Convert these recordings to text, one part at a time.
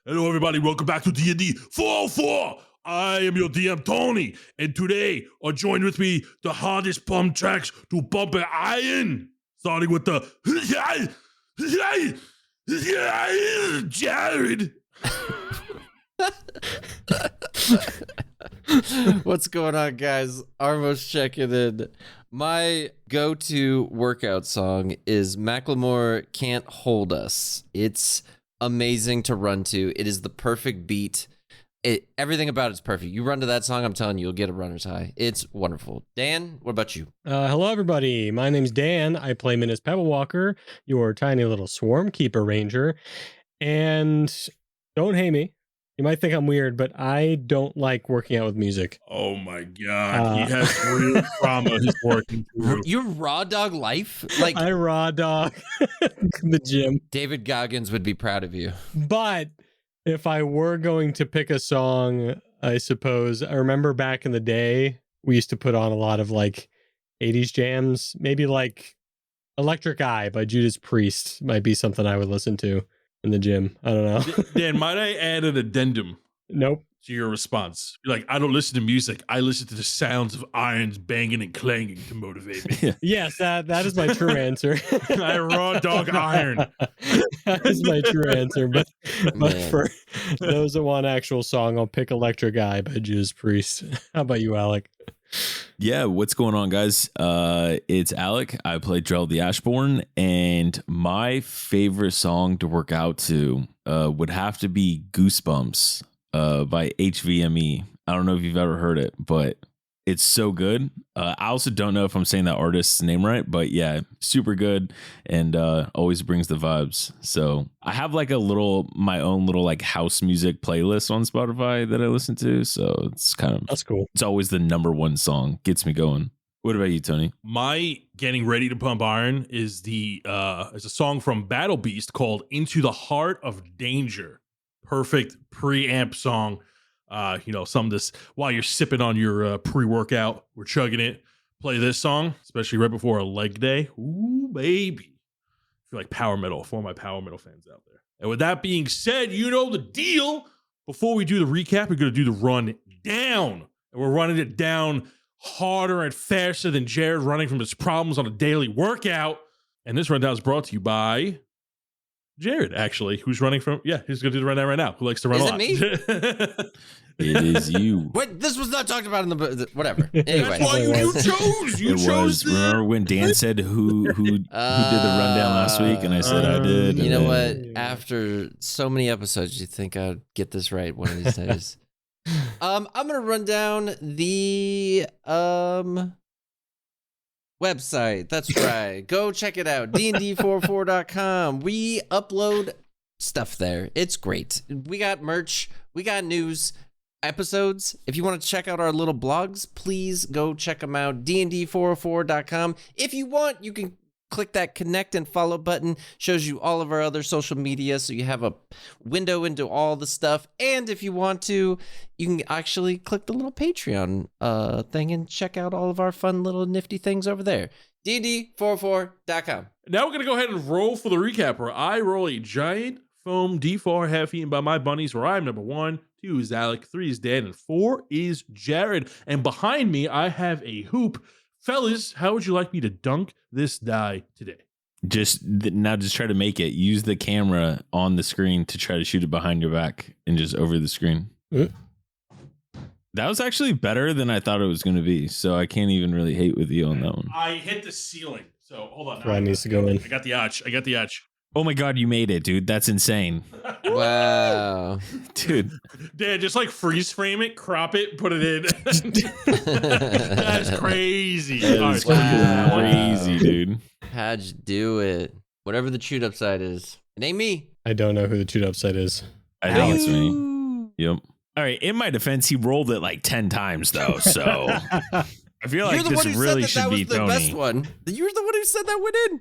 Hello, everybody. Welcome back to DND404. I am your DM, Tony. And today, are joined with me the hardest pump tracks to bump an iron. Starting with the Jared. What's going on, guys? Armos checking in. My go-to workout song is Macklemore Can't Hold Us. It's amazing to run to. It is the perfect beat. Everything about it's perfect. You run to that song, I'm telling you, you'll get a runner's high. It's wonderful. Dan, what about you? Hello, everybody. My name's Dan. I play Minnis PebbleWalker, your tiny little swarm keeper ranger. And don't hate me. You might think I'm weird, but I don't like working out with music. Oh my God. He has real trauma he's working through. Your raw dog life? Like I raw dog the gym. David Goggins would be proud of you. But if I were going to pick a song, I suppose, I remember back in the day, we used to put on a lot of like 80s jams. Maybe like Electric Eye by Judas Priest might be something I would listen to in the gym. I don't know. Dan, might I add an addendum? Nope. To your response? You're like, I don't listen to music. I listen to the sounds of irons banging and clanging to motivate me. Yes, that is my true answer. I raw dog iron. That is my true answer. But for those that want actual song, I'll pick Electric Eye by Judas Priest. How about you, Alec? Yeah, what's going on, guys? It's Alec. I play Drell the Ashborn, and my favorite song to work out to would have to be Goosebumps by HVME. I don't know if you've ever heard it, but it's so good. I also don't know if I'm saying that artist's name right, but yeah, super good and always brings the vibes. So I have like my own little like house music playlist on Spotify that I listen to. So it's that's cool. It's always the number one song. Gets me going. What about you, Tony? My getting ready to pump iron is is a song from Battle Beast called Into the Heart of Danger. Perfect preamp song. Some of this while you're sipping on your pre-workout, we're chugging it. Play this song, especially right before a leg day. Ooh, baby. I feel like power metal for my power metal fans out there. And with that being said, you know the deal. Before we do the recap, we're going to do the run down. And we're running it down harder and faster than Jared running from his problems on a daily workout. And this rundown is brought to you by Jared, actually, who's running from... Yeah, he's going to do the rundown right now. Who likes to run a lot. Is it me? It is you. Wait, this was not talked about in the... Whatever. Anyway. That's why you chose. You chose. Remember when Dan said who did the rundown last week? And I said I did. You know what? After so many episodes, you think I'd get this right one of these days. I'm going to run down the... website. That's right. Go check it out. DND404.com. We upload stuff there. It's great. We got merch. We got news, episodes. If you want to check out our little blogs, please go check them out. DND404.com. If you want, you can click that connect and follow button. Shows you all of our other social media, so you have a window into all the stuff. And if you want to, you can actually click the little Patreon thing and check out all of our fun little nifty things over there. DND404.com. Now we're going to go ahead and roll for the recap, where I roll a giant foam D4 half eaten by my bunnies, where I'm number 1, 2 is Alec, 3 is Dan, and 4 is Jared. And behind me, I have a hoop. Fellas, how would you like me to dunk this die today? Just try to make it. Use the camera on the screen to try to shoot it behind your back and just over the screen. That was actually better than I thought it was going to be. So I can't even really hate with you on that one. I hit the ceiling. So hold on. Ryan needs to go in. I got the arch. Oh my God, you made it, dude. That's insane. Wow. Dude. Dan, just like freeze frame it, crop it, put it in. That's crazy. That is crazy, dude. How'd you do it? Whatever the chewed up side is. It ain't me. I don't know who the chewed up side is. I think it's me. Yep. All right. In my defense, he rolled it like 10 times, though. So I feel like this really should be Tony. You're the best one. You're the one who said that went in.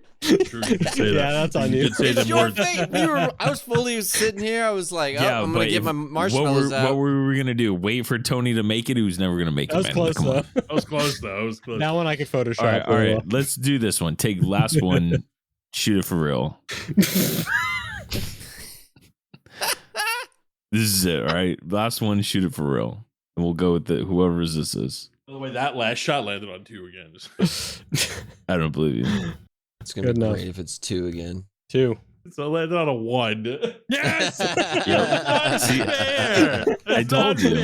Yeah, that's on you. It's your thing. I was fully sitting here. I was like, I'm going to get my marshmallows out. What were we going to do? Wait for Tony to make it? Who's never going to make it? That was close, though. That was close, though. That one I could Photoshop. All right. Let's do this one. Take the last one. Shoot it for real. This is it, all right? Last one, shoot it for real. And we'll go with whoever's this is. By the way, that last shot landed on 2 again. I don't believe you. It's gonna be great if it's 2 again. 2. So it landed on a 1. Yes! See, I told you.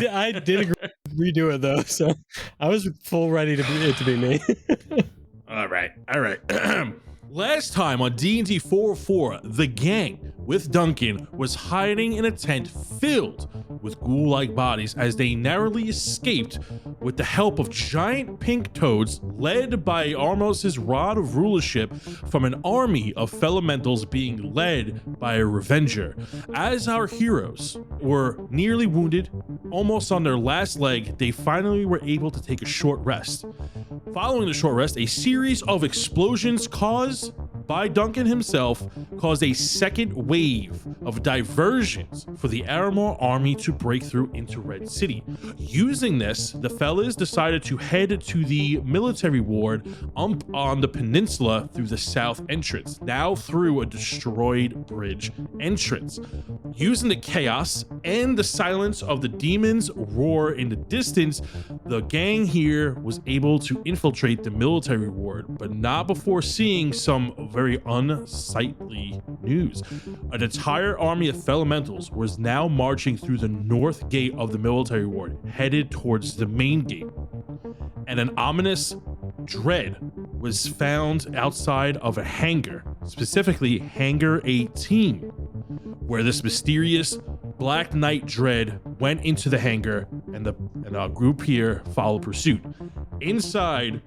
I did redo it though, so I was full ready to be me. All right. Last time on DND404, the gang with Duncan was hiding in a tent filled with ghoul-like bodies as they narrowly escaped with the help of giant pink toads led by Armos' rod of rulership from an army of elementals being led by a revenger. As our heroes were nearly wounded, almost on their last leg, they finally were able to take a short rest. Following the short rest, a series of explosions caused by Duncan himself caused a second wave of diversions for the Armor army to break through into Red City. Using this, the fellas decided to head to the military ward up on the peninsula through the south entrance, now through a destroyed bridge entrance. Using the chaos and the silence of the demons' roar in the distance, the gang here was able to infiltrate the military ward, but not before seeing some very unsightly news. An entire army of elementals was now marching through the north gate of the military ward, headed towards the main gate. And an ominous dread was found outside of a hangar, specifically Hangar 18, where this mysterious Black Knight dread went into the hangar, and our group here followed pursuit. Inside,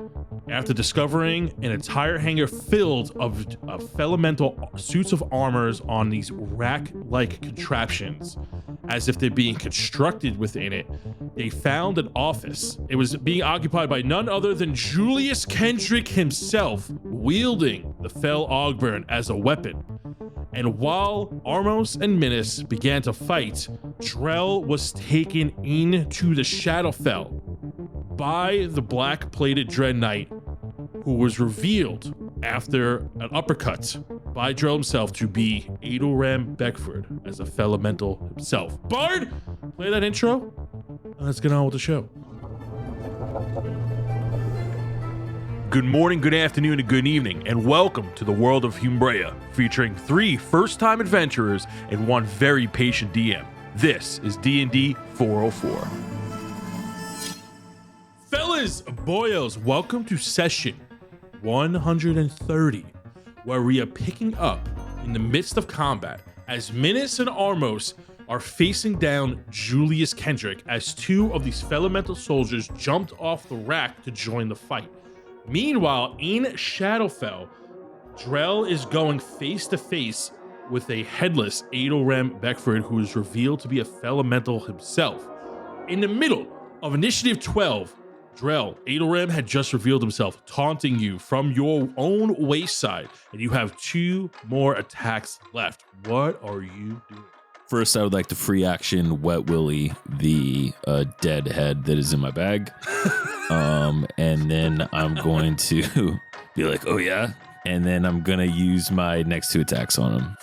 after discovering an entire hangar filled of elemental suits of armors on these rack-like contraptions, as if they're being constructed within it, they found an office. It was being occupied by none other than Julius Kendrick himself, wielding the Fell Ogburn as a weapon. And while Armos and Minnis began to fight, Drell was taken into the Shadowfell by the black-plated Dread Knight, who was revealed after an uppercut by Drell himself to be Adolram Beckford as a Felemental himself. Bard, play that intro, and let's get on with the show. Good morning, good afternoon, and good evening, and welcome to the world of Humbrea, featuring 3 first-time adventurers and 1 very patient DM. This is D&D 404. Fellas, boyos, welcome to session 130, where we are picking up in the midst of combat as Minnis and Armos are facing down Julius Kendrick as 2 of these Felemental soldiers jumped off the rack to join the fight. Meanwhile, in Shadowfell, Drell is going face to face with a headless Adolram Beckford, who is revealed to be a Felemental himself. In the middle of Initiative 12, Drell, Adolram had just revealed himself, taunting you from your own wayside, and you have 2 more attacks left. What are you doing? First, I would like to free action Wet Willy, the dead head that is in my bag. And then I'm going to be like, oh yeah? And then I'm going to use my next 2 attacks on him.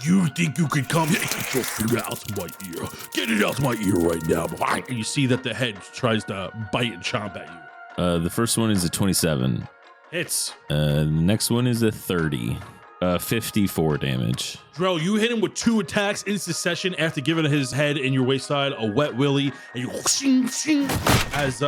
You think you could come? Get your finger out of my ear. Get it out of my ear right now. And you see that the head tries to bite and chomp at you. The first one is a 27. Hits. The next one is a 30. 54 damage. Drell, you hit him with 2 attacks in succession after giving his head in your wayside a Wet Willy, and you as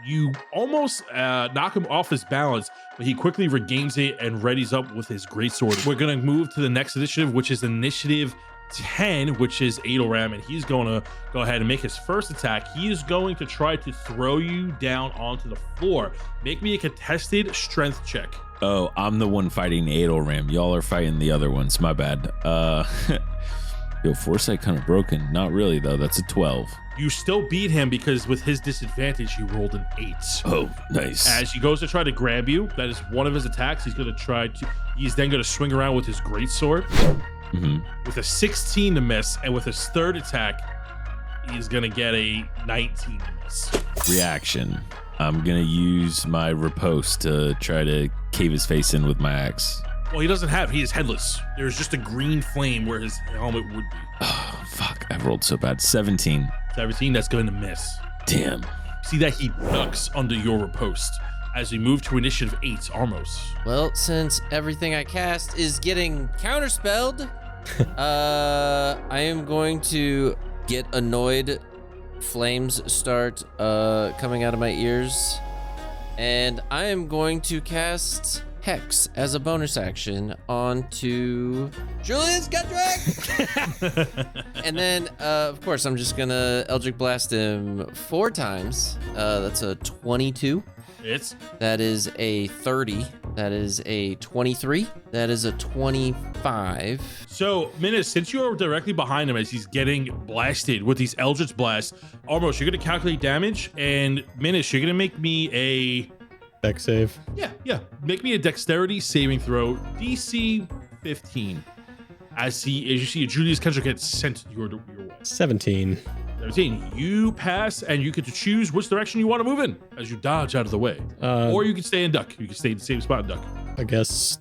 you almost knock him off his balance, but he quickly regains it and readies up with his greatsword. We're gonna move to the next initiative, which is Initiative 10, which is Adolram, and he's gonna go ahead and make his first attack. He is going to try to throw you down onto the floor. Make me a contested strength check. Oh, I'm the one fighting Adolram. Y'all are fighting the other ones. My bad. Yo, foresight kind of broken. Not really, though. That's a 12. You still beat him because with his disadvantage, he rolled an 8. Oh, nice. As he goes to try to grab you, that is one of his attacks. He's then going to swing around with his greatsword with a 16 to miss, and with his 3rd attack, he's going to get a 19 to miss. Reaction. I'm going to use my riposte to try to cave his face in with my axe. Well, he is headless. There's just a green flame where his helmet would be. Oh, fuck. rolled so bad. 17. 17, that's going to miss. Damn. See that he ducks under your riposte. As we move to initiative 8, Armos. Well, since everything I cast is getting counterspelled, I am going to get annoyed. Flames start coming out of my ears. And I am going to cast Hex as a bonus action onto Julius Kendrick. And then, of course, I'm just going to Eldritch Blast him 4 times. That's a 22. That is a 30. That is a 23. That is a 25. So, Minnis, since you are directly behind him as he's getting blasted with these Eldritch Blasts, Armos, you're going to calculate damage, and Minnis, you're going to make me a... Dex save. Yeah. Make me a dexterity saving throw, DC 15. As you see, Julius Kendrick gets sent your way. 17. 17. You pass, and you get to choose which direction you want to move in as you dodge out of the way. Or you can stay and duck. You can stay in the same spot and duck. I guess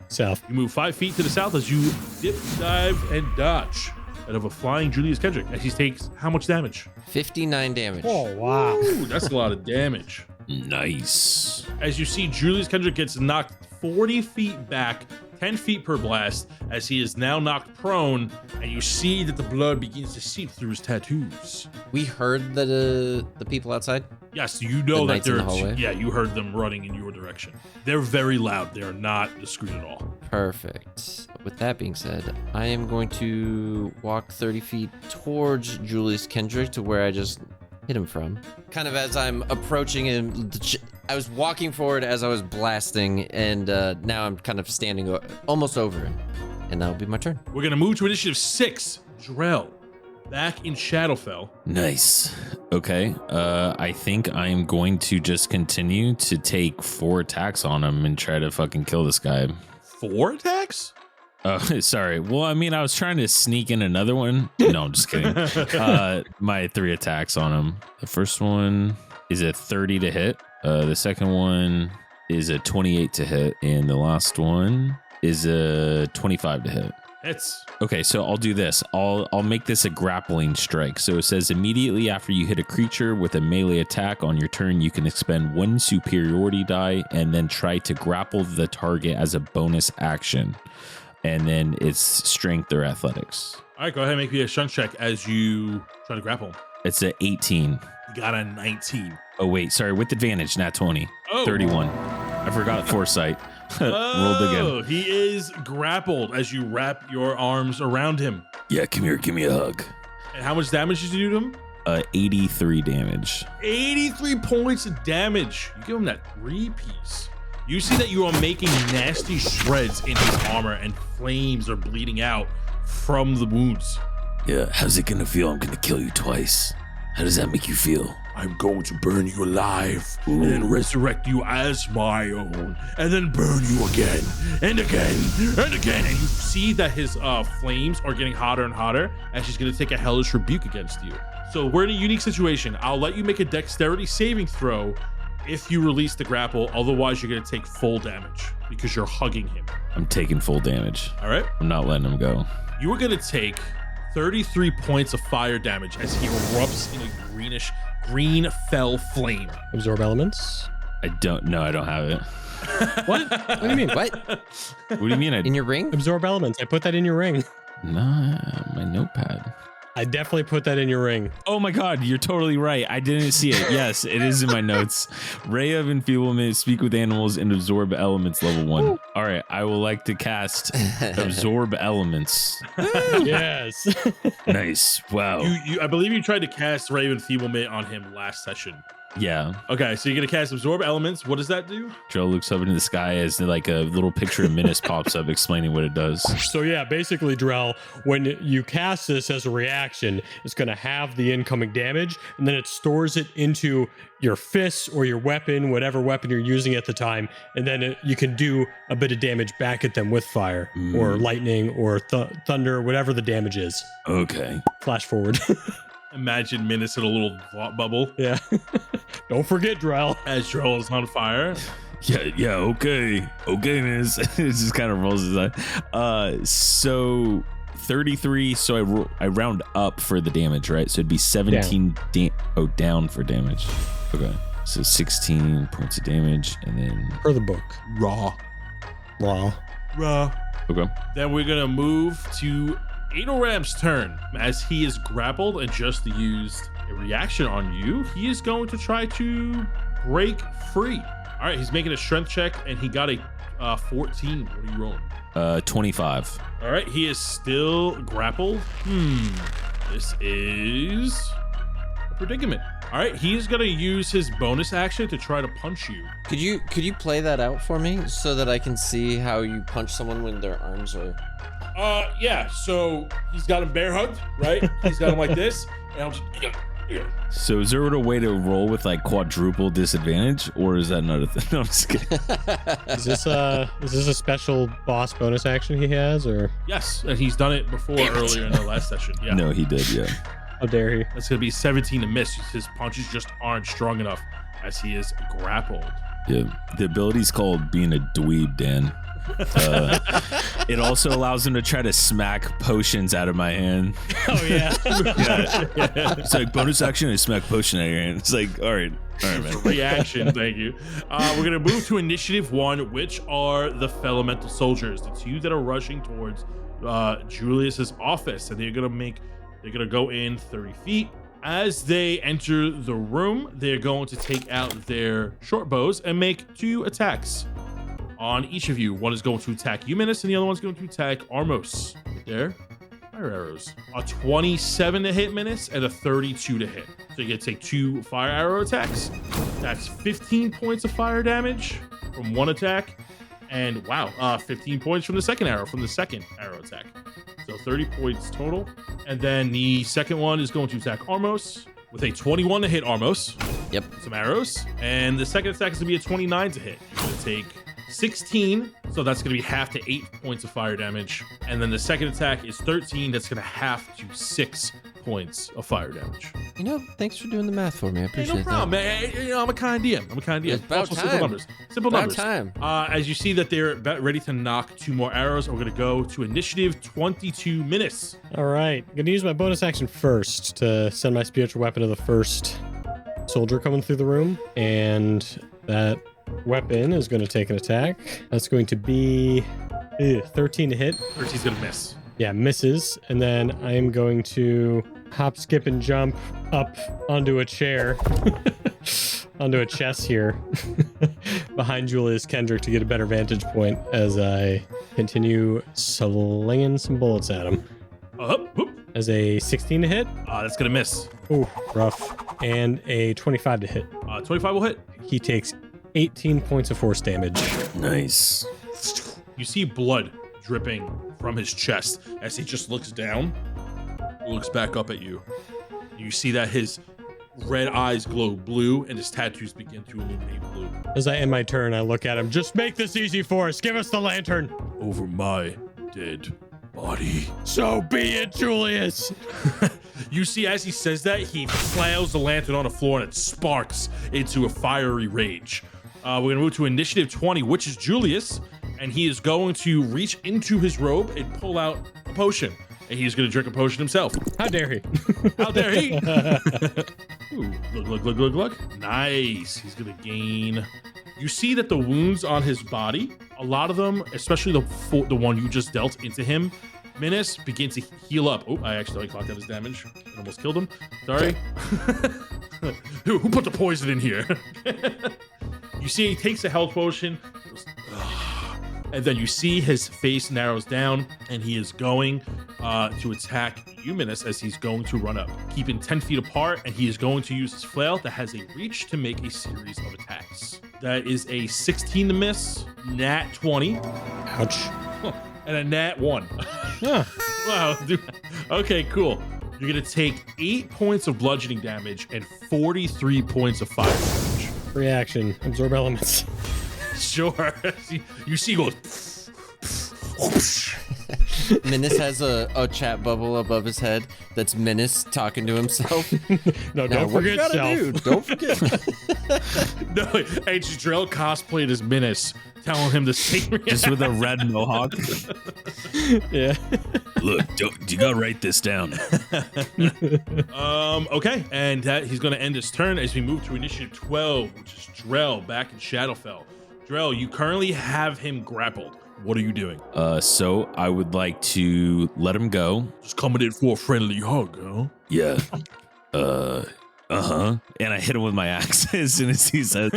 south. You move 5 feet to the south as you dip, dive, and dodge out of a flying Julius Kendrick as he takes how much damage? 59 damage. Oh, wow. Ooh, that's a lot of damage. Nice. As you see, Julius Kendrick gets knocked 40 feet back, 10 feet per blast, as he is now knocked prone, and you see that the blood begins to seep through his tattoos. We heard the people outside? Yes, you know that knights in they're... the hallway? Yeah, you heard them running in your direction. They're very loud. They are not discreet at all. Perfect. With that being said, I am going to walk 30 feet towards Julius Kendrick to where I just hit him from. Kind of as I'm approaching him, I was walking forward as I was blasting, and now I'm kind of standing almost over him. And that'll be my turn. We're going to move to initiative 6, Drell. Back in Shadowfell. Nice. Okay. I think I'm going to just continue to take 4 attacks on him and try to fucking kill this guy. 4 attacks? Oh, sorry. Well, I mean, I was trying to sneak in another one. No, I'm just kidding. My 3 attacks on him. The first one is a 30 to hit. The second one is a 28 to hit. And the last one is a 25 to hit. Hits. Okay, so I'll do this. I'll make this a grappling strike. So it says immediately after you hit a creature with a melee attack on your turn, you can expend 1 superiority die and then try to grapple the target as a bonus action. And then it's strength or athletics. All right, go ahead and make me a strength check as you try to grapple him. It's a 18. You got a 19. Oh, wait, sorry, with advantage, nat 20. Oh. 31. I forgot foresight. Rolled again. He is grappled as you wrap your arms around him. Yeah, come here, give me a hug. And how much damage did you do to him? 83 damage. 83 points of damage. You give him that 3-piece. You see that you are making nasty shreds in his armor, and flames are bleeding out from the wounds. Yeah, how's it gonna feel? I'm gonna kill you twice. How does that make you feel? I'm going to burn you alive and then resurrect you as my own and then burn you again and again and again. And you see that his flames are getting hotter and hotter as she's going to take a hellish rebuke against you. So we're in a unique situation. I'll let you make a dexterity saving throw if you release the grapple. Otherwise, you're going to take full damage because you're hugging him. I'm taking full damage. All right. I'm not letting him go. You are going to take 33 points of fire damage as he erupts in a green fell flame. Absorb elements. I don't have it. What? What do you mean? What? What do you mean? In your ring? Absorb elements. I put that in your ring. Nah, my notepad. I definitely put that in your ring. Oh my God, you're totally right. I didn't see it. Yes, it is in my notes. Ray of Enfeeblement, speak with animals, and absorb elements level 1. All right, I will like to cast absorb elements. Yes. Nice. Wow. I believe you tried to cast Ray of Enfeeblement on him last session. Yeah. Okay, so you're gonna cast absorb elements. What does that do? Drell looks up into the sky as like a little picture of Minnis pops up explaining what it does. So yeah, basically, Drell, when you cast this as a reaction, it's going to have the incoming damage, and then it stores it into your fists or your weapon, whatever weapon you're using at the time, and then you can do a bit of damage back at them with fire or lightning or thunder, whatever the damage is. Okay. Flash forward. Imagine Minnis in a little thought bubble. Yeah. Don't forget, Drell. As Drell is on fire. Yeah, okay, Minnis. It just kind of rolls his eye. So 33. So I round up for the damage, right? So it'd be 17 down for damage. Okay. So 16 points of damage, and then Per the book. Raw. Okay. Then we're gonna move to Adoram's turn. As he is grappled and just used a reaction on you, he is going to try to break free. All right, he's making a strength check, and he got a 14. What are you rolling? 25. All right, he is still grappled. This is a predicament. All right, he's gonna use his bonus action to try to punch you. Could you play that out for me so that I can see how you punch someone when their arms are? Yeah. So he's got him bear hugged, right? He's got him like this, and I'm just. So is there a way to roll with like quadruple disadvantage, or is that not a thing? No, I'm just kidding. Is this a special boss bonus action he has, or? Yes, and he's done it before earlier in the last session. Yeah. No, he did. Yeah. How dare he? That's gonna be 17 to miss. His punches just aren't strong enough as he is grappled. Yeah. The ability's called being a dweeb, Dan. It also allows him to try to smack potions out of my hand. Oh yeah. Yeah. It's like bonus action and smack potion out of your hand. It's like, all right, man. Reaction, thank you. We're gonna move to initiative 1, which are the Fellemental soldiers, the 2 that are rushing towards Julius's office, and they're gonna go in 30 feet. As they enter the room, they're going to take out their short bows and make 2 attacks on each of you. One is going to attack you, Minnis, and the other one's going to attack Armos. Right there. Fire arrows. A 27 to hit, Minnis, and a 32 to hit. So you get to take 2 fire arrow attacks. That's 15 points of fire damage from one attack. And wow, 15 points from the second arrow attack. So 30 points total. And then the second one is going to attack Armos with a 21 to hit Armos. Yep. Some arrows. And the second attack is going to be a 29 to hit. You're going to take 16, so that's going to be half to 8 points of fire damage. And then the second attack is 13. That's going to half to 6 points of fire damage. You know, thanks for doing the math for me. I appreciate no problem, man. You know, I'm a kind DM. It's about Also, time. simple numbers. Simple About numbers. time. As you see that they're about ready to knock 2 more arrows, we're going to go to initiative 22 Minnis. All right, I'm gonna use my bonus action first to send my spiritual weapon to the first soldier coming through the room, and that weapon is going to take an attack. That's going to be 13 to hit. 13's going to miss. Yeah, misses. And then I am going to hop, skip, and jump up onto a chair, onto a chest here, behind Julius Kendrick to get a better vantage point as I continue slinging some bullets at him. As a 16 to hit. That's going to miss. Ooh, rough. And a 25 to hit. 25 will hit. He takes 18 points of force damage. Nice. You see blood dripping from his chest as he just looks down, looks back up at you. You see that his red eyes glow blue and his tattoos begin to illuminate blue. As I end my turn, I look at him. Just make this easy for us. Give us the lantern. Over my dead body. So be it, Julius. You see, as he says that, he flails the lantern on the floor and it sparks into a fiery rage. We're going to move to initiative 20, which is Julius, and he is going to reach into his robe and pull out a potion. And he's going to drink a potion himself. How dare he? How dare he? Ooh, look. Nice. He's going to gain. You see that the wounds on his body, a lot of them, especially the one you just dealt into him, Minnis, begin to heal up. Oh, I accidentally clocked out his damage and almost killed him. Sorry. Who put the poison in here? You see he takes a health potion, and then you see his face narrows down, and he is going to attack you, Minnis, as he's going to run up, keeping 10 feet apart, and he is going to use his flail that has a reach to make a series of attacks. That is a 16 to miss, nat 20. Ouch. And a nat 1. Huh. Wow. Dude. Okay, cool. You're going to take 8 points of bludgeoning damage and 43 points of fire damage. Reaction. Absorb elements. Sure. You see he goes. Minnis has a chat bubble above his head that's Minnis talking to himself. No, Now, don't what you forget gotta self. do, don't forget. No, hey, Drell cosplayed as Minnis, telling him the same. Just with a red mohawk. Yeah. Look, you gotta write this down. Okay, and he's going to end his turn as we move to initiative 12, which is Drell back in Shadowfell. Drell, you currently have him grappled. What are you doing? So I would like to let him go. Just coming in for a friendly hug, huh? Yeah. And I hit him with my axe as soon as he said.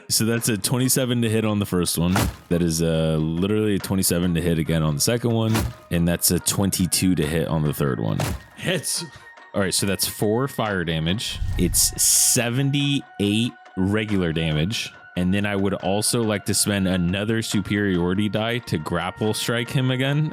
So that's a 27 to hit on the first one. That is literally a 27 to hit again on the second one. And that's a 22 to hit on the third one. Hits. All right, so that's 4 fire damage. It's 78 regular damage. And then I would also like to spend another superiority die to grapple strike him again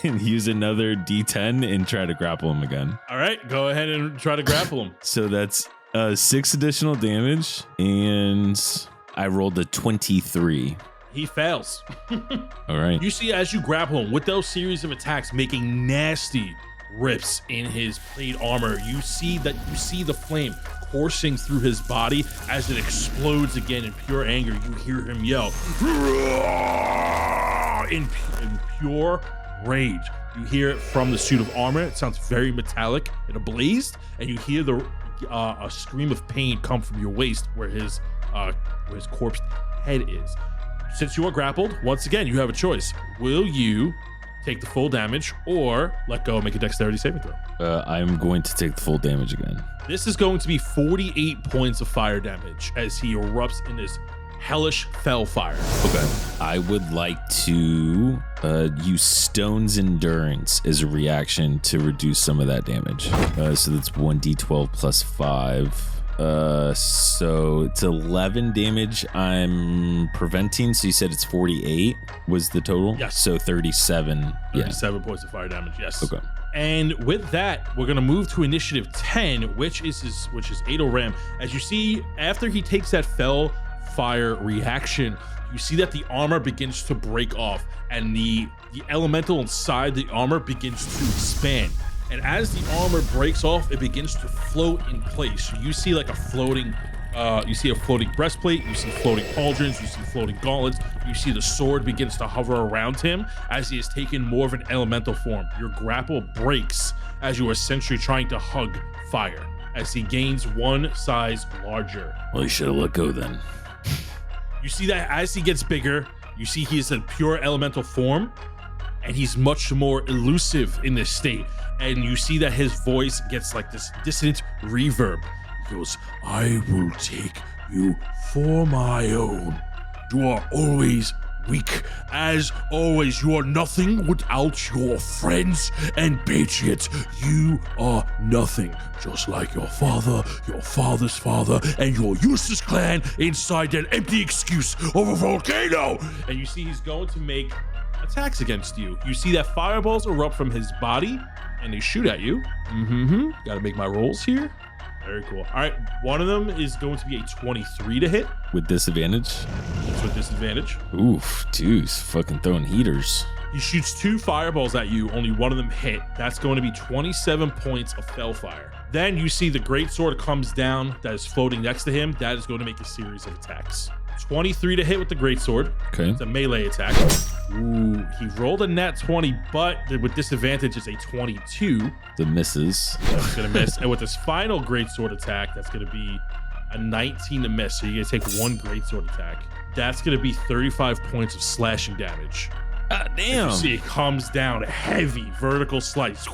and use another D10 and try to grapple him again. All right, go ahead and try to grapple him. So that's 6 additional damage, and I rolled a 23. He fails. All right. You see, as you grapple him with those series of attacks making nasty rips in his plate armor, you see the flame coursing through his body as it explodes again in pure anger. You hear him yell in pure rage. You hear it from the suit of armor. It sounds very metallic and ablazed, and you hear a scream of pain come from your waist where his corpse head is. Since you are grappled, once again, you have a choice. Will you take the full damage or let go and make a dexterity saving throw? I'm going to take the full damage again. This is going to be 48 points of fire damage as he erupts in this hellish fell fire. Okay. I would like to use Stone's Endurance as a reaction to reduce some of that damage. So that's 1d12 plus 5. So it's 11 damage I'm preventing. So you said it's 48 was the total? Yes. So 37. 37 points of fire damage, yes. Okay. And with that, we're gonna move to initiative 10, which is Adoram. As you see, after he takes that fell fire reaction, you see that the armor begins to break off and the elemental inside the armor begins to expand. And as the armor breaks off, it begins to float in place. You see like a floating breastplate, you see floating pauldrons, you see floating gauntlets, you see the sword begins to hover around him as he has taken more of an elemental form. Your grapple breaks as you are essentially trying to hug fire, as he gains one size larger. Well, you should have let go then. You see that as he gets bigger, you see he is in pure elemental form, and he's much more elusive in this state. And you see that his voice gets like this dissonant reverb. He goes, I will take you for my own. You are always weak. As always, you are nothing without your friends and patriots. You are nothing, just like your father, your father's father, and your useless clan inside that empty excuse of a volcano. And you see he's going to make attacks against you. You see that fireballs erupt from his body and they shoot at you. Gotta make my rolls here. Very cool. All right, one of them is going to be a 23 to hit. With disadvantage? It's with disadvantage. Oof, dude, he's fucking throwing heaters. He shoots 2 fireballs at you, only one of them hit. That's going to be 27 points of fellfire. Then you see the greatsword comes down that is floating next to him. That is going to make a series of attacks. 23 to hit with the greatsword. Okay. It's a melee attack. Ooh, he rolled a nat 20, but with disadvantage, it's a 22. The misses. That's gonna miss. And with this final greatsword attack, that's gonna be a 19 to miss. So you're gonna take one greatsword attack. That's gonna be 35 points of slashing damage. Damn. You see it comes down, a heavy vertical slice.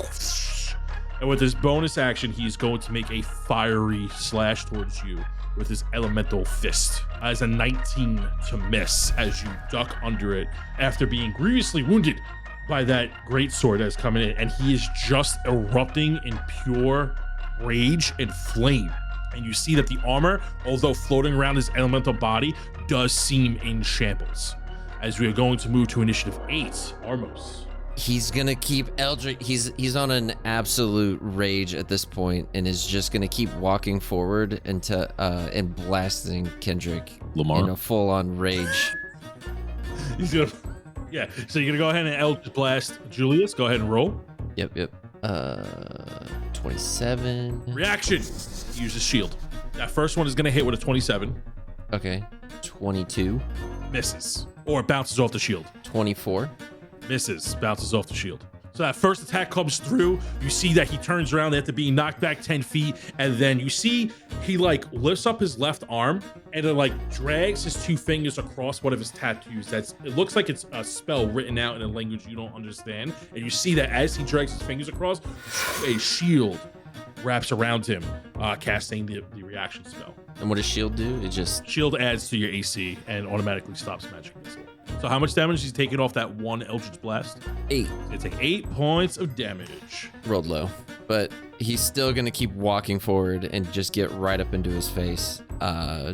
And with his bonus action, he's going to make a fiery slash towards you with his elemental fist as a 19 to miss as you duck under it after being grievously wounded by that greatsword that's coming in. And he is just erupting in pure rage and flame. And you see that the armor, although floating around his elemental body, does seem in shambles. As we are going to move to initiative 8, Armos. He's gonna keep Eldritch. He's on an absolute rage at this point, and is just gonna keep walking forward and blasting Kendrick Lamar in a full-on rage. He's gonna Yeah. So you're gonna go ahead and Eldritch Blast Julius. Go ahead and roll. Yep. 27. Reaction. Use the shield. That first one is gonna hit with a 27. Okay. 22. Misses. Or it bounces off the shield. 24. Misses. Bounces off the shield. So that first attack comes through. You see that he turns around after being knocked back 10 feet. And then you see he like lifts up his left arm and then like drags his 2 fingers across one of his tattoos. It looks like it's a spell written out in a language you don't understand. And you see that as he drags his fingers across, a shield wraps around him, casting the reaction spell. And what does shield do? It just... Shield adds to your AC and automatically stops magic missile. So how much damage he's taking off that one Eldritch Blast? 8. It's like 8 points of damage. Rolled low. But he's still going to keep walking forward and just get right up into his face.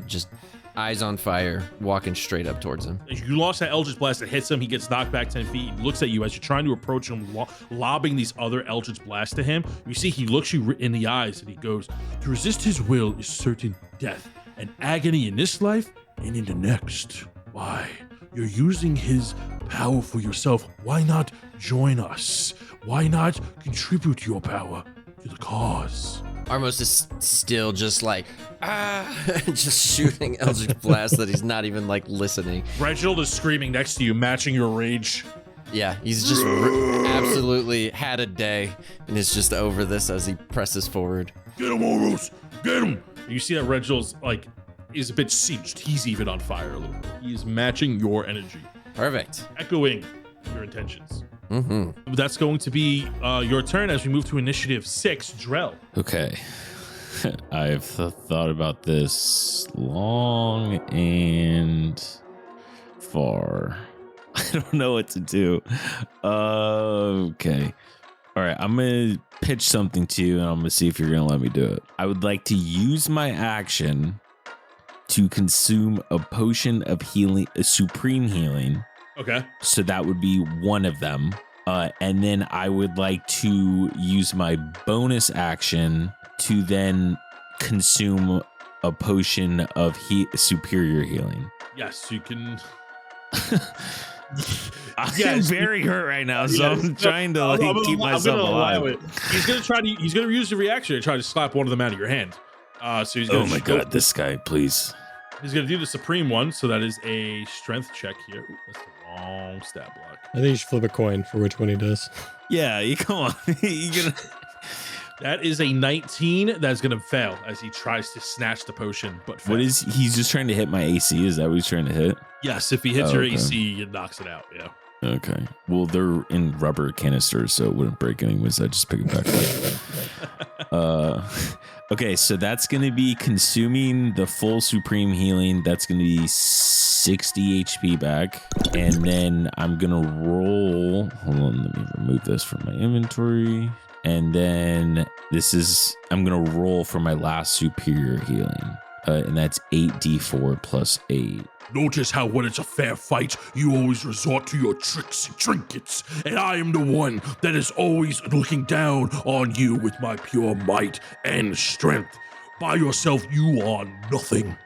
Just eyes on fire, walking straight up towards him. You lost that Eldritch Blast that hits him. He gets knocked back 10 feet. He looks at you as you're trying to approach him, lobbing these other Eldritch Blasts to him. You see he looks you in the eyes and he goes, "To resist his will is certain death and agony in this life and in the next. Why? You're using his power for yourself. Why not join us? Why not contribute your power to the cause?" Armos is still just like, just shooting Eldritch Blast that he's not even like listening. Reginald is screaming next to you, matching your rage. Yeah, he's just absolutely had a day and is just over this as he presses forward. Get him, Armos! Get him! You see that Reginald's like is a bit singed. He's even on fire a little bit. He is matching your energy. Perfect. Echoing your intentions. Mm-hmm. That's going to be your turn as we move to initiative 6, Drell. Okay. I've thought about this long and far. I don't know what to do. Okay. All right. I'm going to pitch something to you and I'm going to see if you're going to let me do it. I would like to use my action to consume a potion of healing, a supreme healing. Okay. So that would be one of them. And then I would like to use my bonus action to then consume a potion of superior healing. Yes, you can. I'm very hurt right now, so I'm trying to keep myself alive. He's gonna use the reaction to try to slap one of them out of your hand. So he's gonna. Oh my god, this guy, please. He's gonna do the supreme one, so that is a strength check here. Ooh, that's the wrong stat block. I think you should flip a coin for which one he does. Yeah, you come on. That is a 19. That's gonna fail as he tries to snatch the potion. But fails. What is he's just trying to hit my AC? Is that what he's trying to hit? Yes, if he hits your okay. AC, it knocks it out. Yeah. Okay. Well, they're in rubber canisters, so it wouldn't break anyways. I just pick it back up. Okay, so that's going to be consuming the full supreme healing. That's going to be 60 HP back. And then I'm going to roll. Hold on, let me remove this from my inventory. And then I'm going to roll for my last superior healing. And that's 8d4 plus 8. Notice how when it's a fair fight, you always resort to your tricks and trinkets, and I am the one that is always looking down on you with my pure might and strength. By yourself, you are nothing.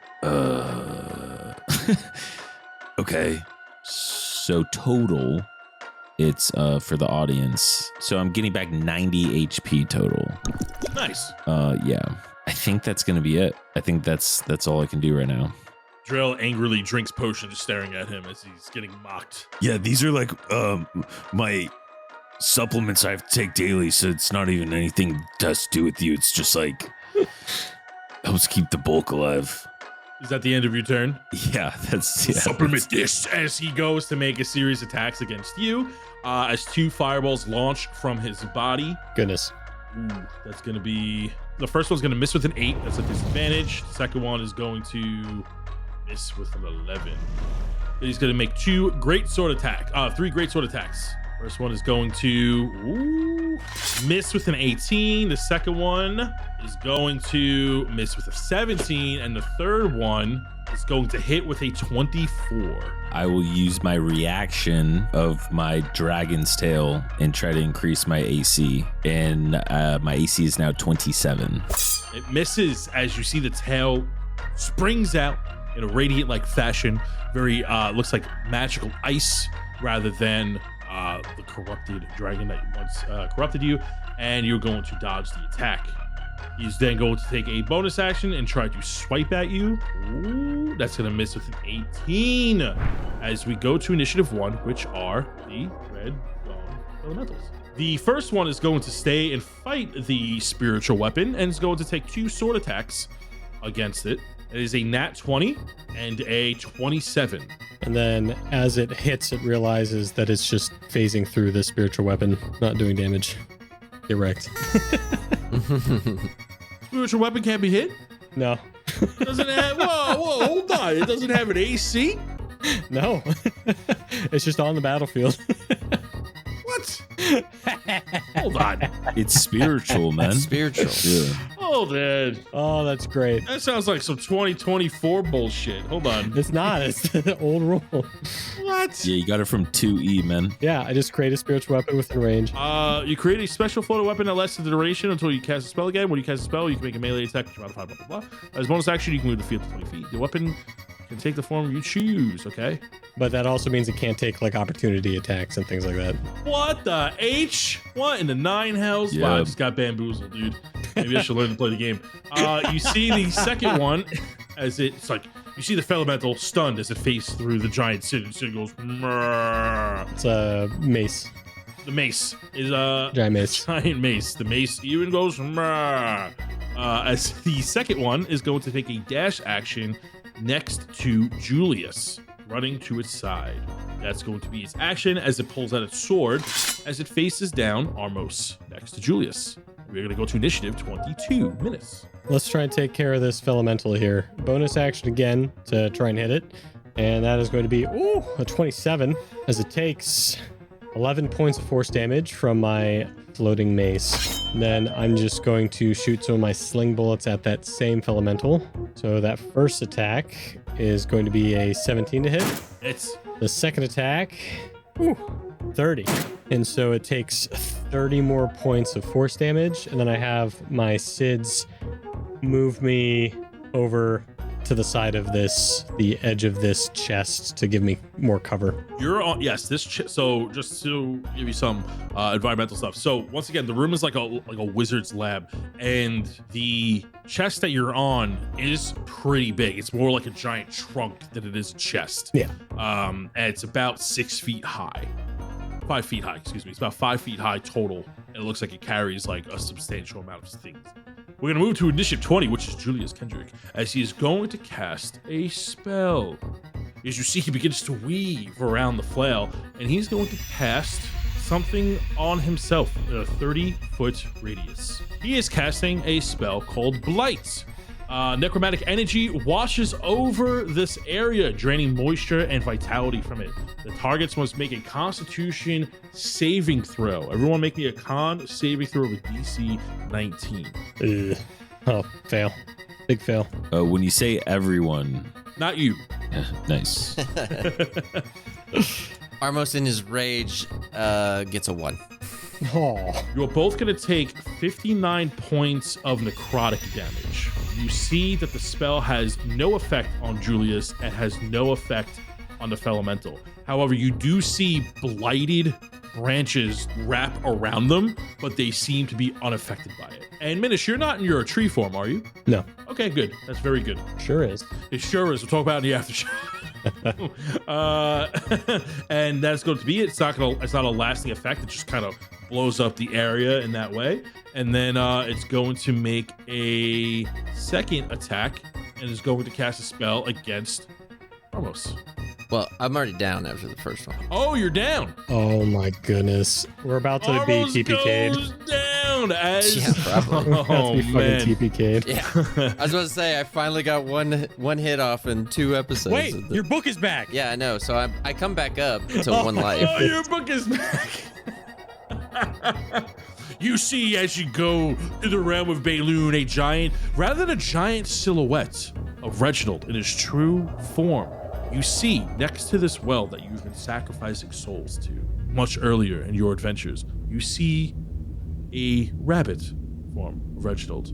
Okay. So total, it's for the audience. So I'm getting back 90 HP total. Nice. Yeah. I think that's gonna be it. I think that's all I can do right now. Drell angrily drinks potion, just staring at him as he's getting mocked. Yeah, these are like my supplements I have to take daily, so it's not even anything to do with you. It's just like helps keep the bulk alive. Is that the end of your turn? Yeah, Supplement this as he goes to make a series of attacks against you. As 2 fireballs launch from his body. Goodness. Ooh, that's going to be... The first one's going to miss with an 8. That's a disadvantage. The second one is going to miss with an 11. He's going to make 3 great sword attacks. First one is going to miss with an 18. The second one is going to miss with a 17. And the third one is going to hit with a 24. I will use my reaction of my dragon's tail and try to increase my AC. And my AC is now 27. It misses as you see the tail springs out in a radiant-like fashion. Very looks like magical ice rather than the corrupted dragon that once corrupted you, and you're going to dodge the attack. He's then going to take a bonus action and try to swipe at you. Ooh, that's going to miss with an 18. As we go to initiative 1, which are the red dawn elementals. The first one is going to stay and fight the spiritual weapon and is going to take 2 sword attacks against it. It is a nat 20 and a 27. And then as it hits, it realizes that it's just phasing through the spiritual weapon, not doing damage. Get wrecked. Spiritual weapon can't be hit? No. Doesn't have, whoa, hold on. It doesn't have an AC? No. It's just on the battlefield. What? Hold on. It's spiritual, man. Spiritual. Yeah. Hold on. Oh, that's great. That sounds like some 2024 bullshit. Hold on. It's not. It's the old rule. What? Yeah, you got it from 2E, man. Yeah, I just create a spiritual weapon within range. You create a special floating weapon that lasts the duration until you cast a spell again. When you cast a spell, you can make a melee attack which modified, blah, blah, blah. As bonus action, you can move the field to 20 feet. The weapon can take the form you choose, okay? But that also means it can't take like opportunity attacks and things like that. What the H? What in the 9 hells? Yeah. Wow, I just got bamboozled, dude. Maybe I should learn to play the game. You see the second one as it's like, you see the Fellemental stunned as it faced through the giant Sid. Sid goes, "Mrrr." It's a mace. The mace is a Giant mace. giant mace. The mace even goes, "Mrrr." As the second one is going to take a dash action next to Julius, running to its side. That's going to be its action as it pulls out its sword as it faces down Armos next to Julius. We're going to go to initiative 22 minutes. Let's try and take care of this Fellemental here. Bonus action again to try and hit it. And that is going to be, a 27 as it takes 11 points of force damage from my floating mace. And then I'm just going to shoot some of my sling bullets at that same Fellemental. So that first attack is going to be a 17 to hit. It's The second attack, 30. And so it takes 30 more points of force damage. And then I have my SIDS move me over to the side of this, the edge of this chest to give me more cover. You're on, yes, so just to give you some environmental stuff. So once again, the room is like a wizard's lab, and the chest that you're on is pretty big. It's more like a giant trunk than it is a chest. Yeah. And it's about 6 feet high. 5 feet high, excuse me. It's about 5 feet high total. And it looks like it carries like a substantial amount of things. We're going to move to initiative 20, which is Julius Kendrick, as he is going to cast a spell. As you see, he begins to weave around the flail, and he's going to cast something on himself in a 30-foot radius. He is casting a spell called Blight. Necromantic energy washes over this area, draining moisture and vitality from it. The targets must make a Constitution saving throw. Everyone make me a con saving throw with DC 19. Ugh. Oh, fail. Big fail. When you say everyone, Not you. nice. Armos in his rage gets a 1. Oh. You're both going to take 59 points of necrotic damage. You see that the spell has no effect on Julius and has no effect on the Fellemental. However, you do see blighted branches wrap around them, but they seem to be unaffected by it. And Minnis, you're not in your tree form, are you? No. Okay, good. That's very good. Sure is. It sure is. We'll talk about it in the after show. And that's going to be it. It's not a lasting effect. It just kind of blows up the area in that way. And then it's going to make a second attack and is going to cast a spell against Armos. Well, I'm already down after the first one. Oh, you're down. Oh my goodness. We're about to be Armos TPK'd. goes down as Yeah, probably. Oh Be fucking man. TPK'd. Yeah. I was about to say, I finally got one hit off in 2 episodes. Wait, of the- your book is back. Yeah, I know. So I come back up to 1 life. Oh, your book is back. You see, as you go to the realm of Bayloon, a giant, rather than a giant silhouette of Reginald in his true form. You see, next to this well that you've been sacrificing souls to much earlier in your adventures, you see a rabbit form of Reginald.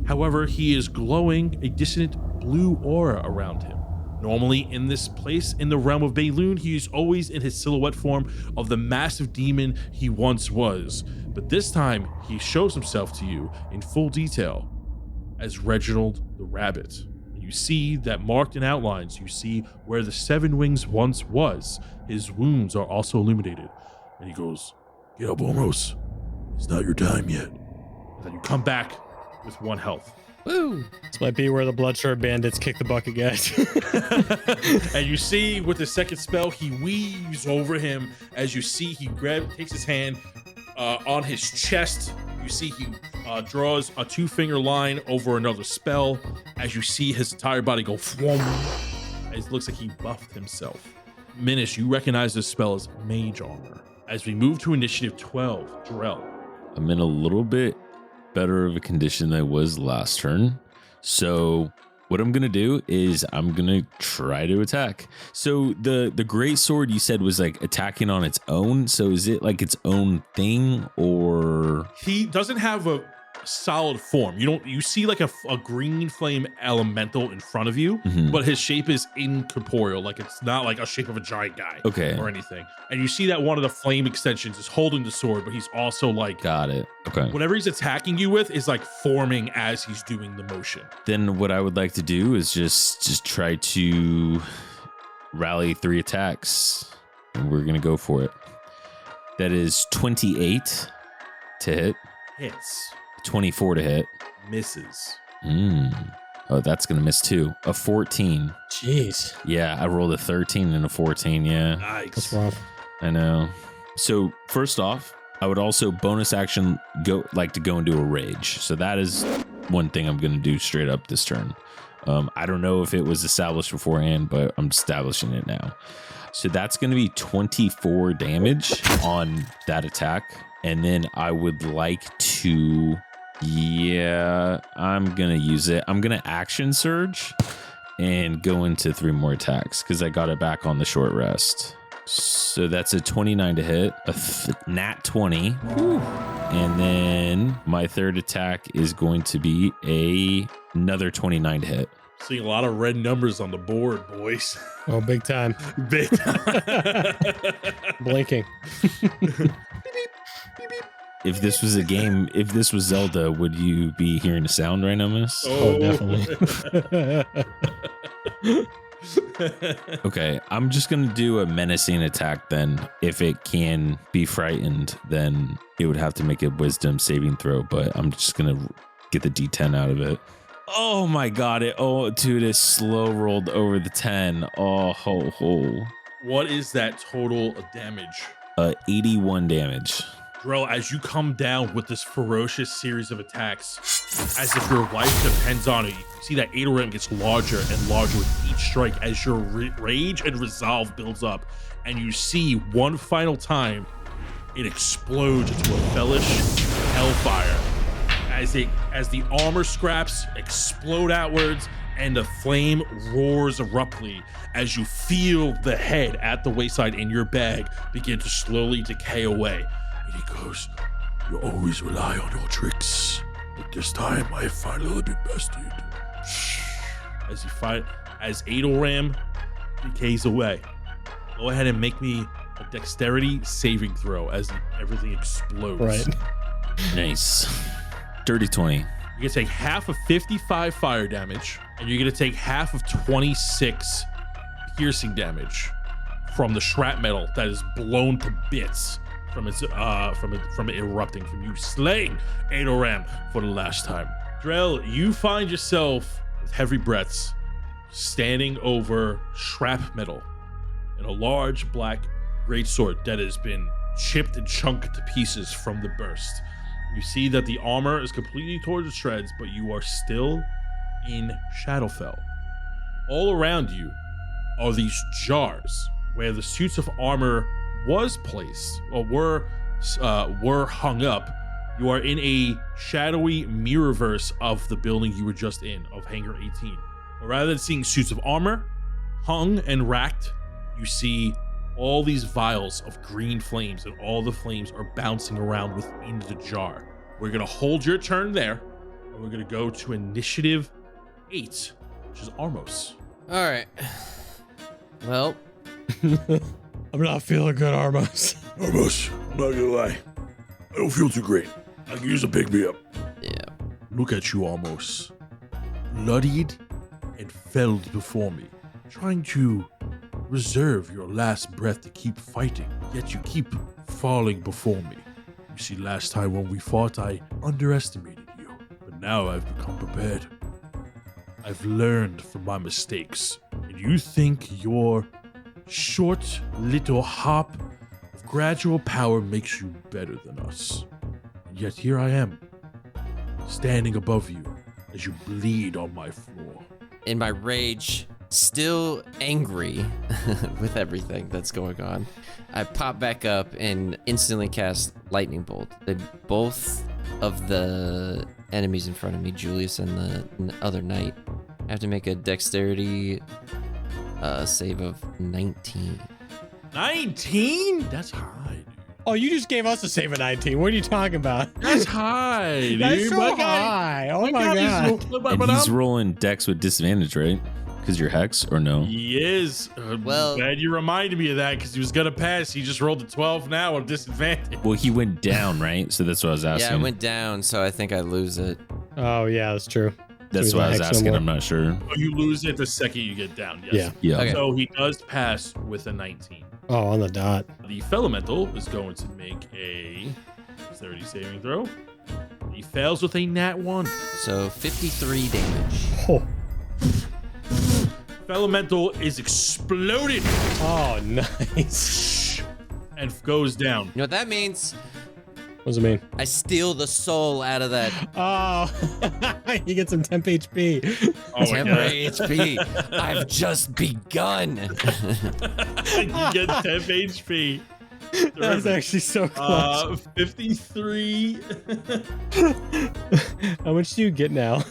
However, he is glowing a dissonant blue aura around him. Normally in this place in the realm of Bayloon, he is always in his silhouette form of the massive demon he once was. But this time, he shows himself to you in full detail as Reginald the Rabbit. You see that marked in outlines, you see where the Seven Wings once was. His wounds are also illuminated. And he goes, "Get up, Armos. It's not your time yet." And then you come back with 1 health. Woo! This might be where the Bloodshard Bandits kick the bucket, guys. And you see with the second spell, he weaves over him. As you see, he takes his hand on his chest. You see he draws a 2-finger line over another spell. As you see his entire body go fwom, as it looks like he buffed himself. Minnis, you recognize this spell as Mage Armor. As we move to initiative 12, Drell. I'm in a little bit better of a condition than I was last turn. So what I'm going to do is I'm going to try to attack. So the great sword you said was like attacking on its own. So is it like its own thing, or? He doesn't have a solid form. You see like a green flame elemental in front of you, but his shape is incorporeal. Like it's not like a shape of a giant guy or anything. And you see that one of the flame extensions is holding the sword, but he's also like, got it. Okay. Whatever he's attacking you with is like forming as he's doing the motion. Then what I would like to do is just try to rally 3 attacks, and we're going to go for it. That is 28 to hit. Hits. 24 to hit. Misses. Oh, that's going to miss too. A 14. Jeez. Yeah, I rolled a 13 and a 14. Yeah. Nice. That's rough. I know. So first off, I would also bonus action go into a rage. So that is one thing I'm going to do straight up this turn. I don't know if it was established beforehand, but I'm establishing it now. So that's going to be 24 damage on that attack. And then I would like to, I'm going to use it. I'm going to action surge and go into 3 more attacks because I got it back on the short rest. So that's a 29 to hit, a nat 20. Whew. And then my third attack is going to be another 29 to hit. Seeing a lot of red numbers on the board, boys. Oh, big time. Big time. Blinking. If this was a game, if this was Zelda, would you be hearing the sound right now, Miss? Oh, definitely. Okay, I'm just going to do a menacing attack then. If it can be frightened, then it would have to make a wisdom saving throw, but I'm just going to get the D10 out of it. Oh my god, dude, it slow rolled over the 10. Oh, ho, ho. What is that total damage? 81 damage. Drell, as you come down with this ferocious series of attacks, as if your life depends on it, you see that Adorem gets larger and larger with each strike as your rage and resolve builds up. And you see one final time, it explodes into a hellish hellfire. As the armor scraps explode outwards and the flame roars abruptly as you feel the head at the wayside in your bag begin to slowly decay away. And he goes, "You always rely on your tricks, but this time I have finally been bested." As Adelram decays away, go ahead and make me a dexterity saving throw as everything explodes. Right. Nice. Dirty 20. You're gonna take half of 55 fire damage, and you're gonna take half of 26 piercing damage from the shrapnel that is blown to bits from its from it erupting from you slaying Adoram for the last time. Drell, you find yourself with heavy breaths standing over shrapnel and a large black greatsword that has been chipped and chunked to pieces from the burst. You see that the armor is completely torn to shreds, but you are still in Shadowfell. All around you are these jars where the suits of armor was placed or were hung up. You are in a shadowy mirrorverse of the building you were just in, of Hangar 18. But rather than seeing suits of armor hung and racked, you see all these vials of green flames, and all the flames are bouncing around within the jar. We're gonna hold your turn there, and we're gonna go to initiative 8, which is Armos. All right. Well, I'm not feeling good, Armos. Armos, I'm not gonna lie. I don't feel too great. I can use a pick-me-up. yeah. Look at you, Armos. Bloodied and felled before me, trying to reserve your last breath to keep fighting, yet you keep falling before me. You see, last time when we fought, I underestimated you, but now I've become prepared. I've learned from my mistakes, and you think your short little hop of gradual power makes you better than us. And yet here I am, standing above you as you bleed on my floor. In my rage, still angry with everything that's going on, I pop back up and instantly cast Lightning Bolt. Both of the enemies in front of me, Julius and the other knight, have to make a dexterity save of 19. 19? That's high, dude. Oh, you just gave us a save of 19. What are you talking about? That's high, dude. That's so My guy- high. Oh my is- god. And he's rolling dex with disadvantage, right? Because you're hex or no? He is. Well- Glad you reminded me of that because he was gonna pass. He just rolled a 12 now with disadvantage. Well, he went down, right? So that's what I was asking. Yeah, I went down, so I think I lose it. Oh yeah, that's true. That's So what I he's was not hex asking. no more. I'm not sure. Oh, you lose it the second you get down. Yes. Yeah. Yeah. Okay. So he does pass with a 19. Oh, on the dot. The Elemental is going to make a dexterity saving throw. He fails with a nat 1. So 53 damage. Oh, Elemental is exploded oh nice. and goes down. You know what that means? What does it mean? I steal the soul out of that Oh, you get some temp HP. Oh, temporary HP. I've just begun. You get 10 HP. That's Terrific. actually so close. 53. How much do you get now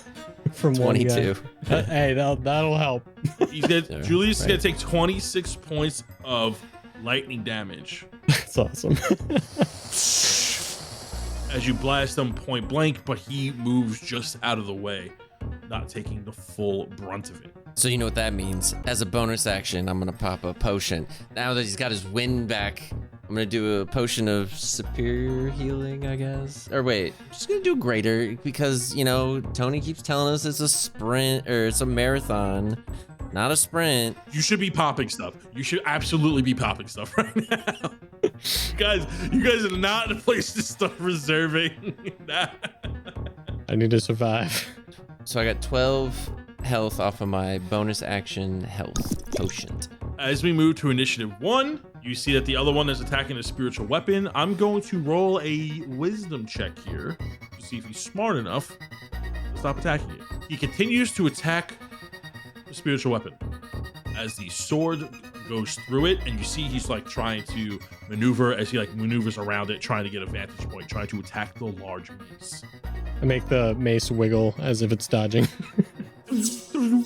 from 22. one guy? Hey, that'll help. He's gonna, Sorry. Julius is Right. gonna take 26 points of lightning damage That's awesome. as you blast him point blank, but he moves just out of the way, not taking the full brunt of it. So you know what that means. As a bonus action, I'm gonna pop a potion. Now that he's got his wind back, I'm gonna do a potion of superior healing, I guess. Or wait, I'm just gonna do greater because, you know, Tony keeps telling us it's a sprint or it's a marathon, not a sprint. You should be popping stuff. You should absolutely be popping stuff right now. You guys are not in a place to start reserving that. I need to survive. So I got 12 health off of my bonus action health potion. As we move to initiative 1, you see that the other one is attacking a spiritual weapon. I'm going to roll a wisdom check here to see if he's smart enough to stop attacking it. He continues to attack the spiritual weapon as the sword goes through it, and you see he's like trying to maneuver as he like maneuvers around it, trying to get a vantage point, trying to attack the large mace. I make the mace wiggle as if it's dodging.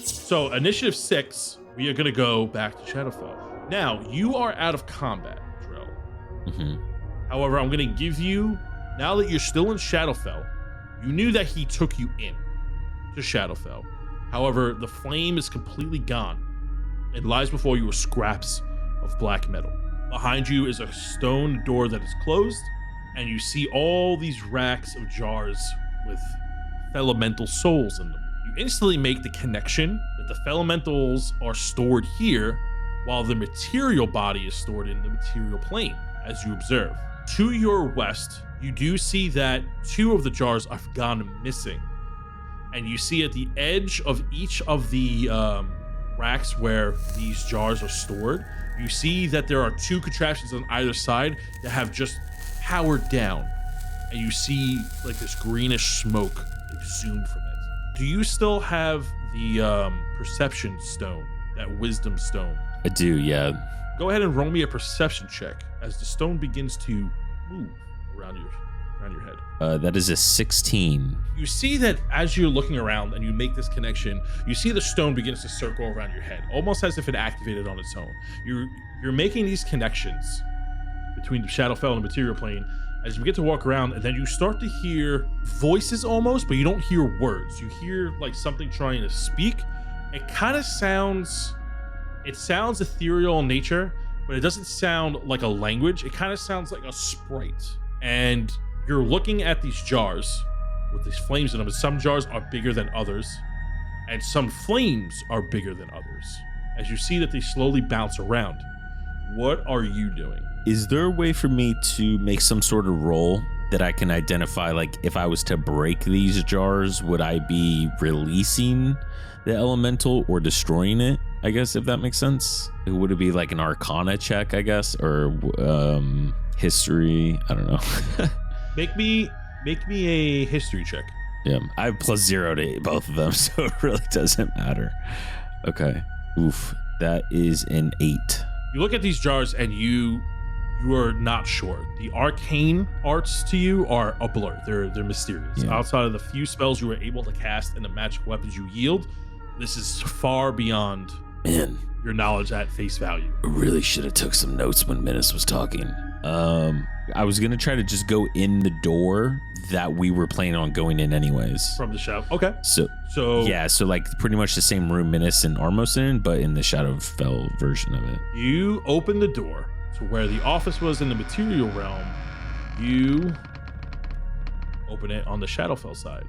So initiative 6, we are going to go back to Shadowfell. Now, you are out of combat, Drell. hmm However, I'm going to give you, now that you're still in Shadowfell, you knew that he took you in to Shadowfell. However, the flame is completely gone. It lies before you are scraps of black metal. Behind you is a stone door that is closed, and you see all these racks of jars with elemental souls in them. You instantly make the connection that the elementals are stored here, while the material body is stored in the material plane, as you observe. To your west, you do see that 2 of the jars have gone missing. And you see at the edge of each of the racks where these jars are stored, you see that there are 2 contraptions on either side that have just powered down. And you see like this greenish smoke exhumed from it. Do you still have the perception stone, that wisdom stone? I do, yeah. Go ahead and roll me a perception check as the stone begins to move around your head. That is a 16. You see that as you're looking around and you make this connection, you see the stone begins to circle around your head, almost as if it activated on its own. You're making these connections between the Shadowfell and the material plane as you begin to walk around, and then you start to hear voices almost, but you don't hear words. You hear like something trying to speak, it kind of sounds ethereal in nature, but it doesn't sound like a language. It kind of sounds like a sprite. And you're looking at these jars with these flames in them. And some jars are bigger than others, and some flames are bigger than others. As you see that they slowly bounce around, what are you doing? Is there a way for me to make some sort of roll that I can identify? Like, if I was to break these jars, would I be releasing the elemental or destroying it? I guess, if that makes sense. Would it be like an Arcana check, I guess, or history? I don't know. Make me a history check. Yeah, I have +0 to both of them, so it really doesn't matter. Okay. Oof, that is an 8. You look at these jars and you are not sure. The arcane arts to you are a blur. They're mysterious. Yeah. Outside of the few spells you were able to cast and the magic weapons you yield, this is far beyond your knowledge at face value. I really should have took some notes when Minnis was talking. I was gonna try to just go in the door that we were planning on going in anyways. From the shadow. Okay. So yeah, so like pretty much the same room Minnis and Armos in, but in the Shadowfell version of it. You open the door to where the office was in the material realm. You open it on the Shadowfell side,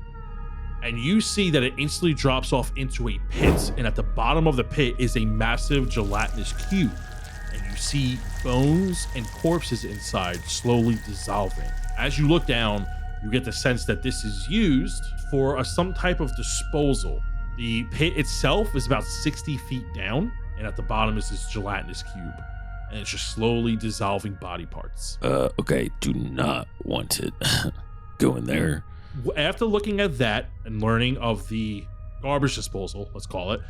and you see that it instantly drops off into a pit, and at the bottom of the pit is a massive gelatinous cube, and you see bones and corpses inside slowly dissolving. As you look down, you get the sense that this is used for some type of disposal. The pit itself is about 60 feet down, and at the bottom is this gelatinous cube, and it's just slowly dissolving body parts. Okay, do not want to go in there. After looking at that and learning of the garbage disposal, let's call it,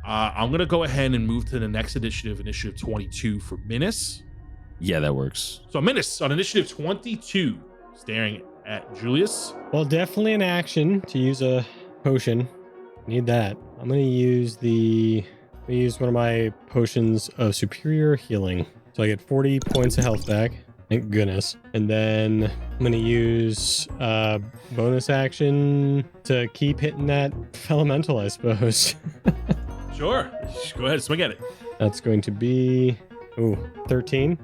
I'm going to go ahead and move to the next initiative 22 for Minnis. Yeah, that works. So Minnis on initiative 22, staring at Julius. Well, definitely an action to use a potion. Need that. I'm going to use one of my potions of superior healing. So I get 40 points of health back. Thank goodness. And then I'm going to use bonus action to keep hitting that elemental, I suppose. Sure. Go ahead, swing at it. That's going to be 13.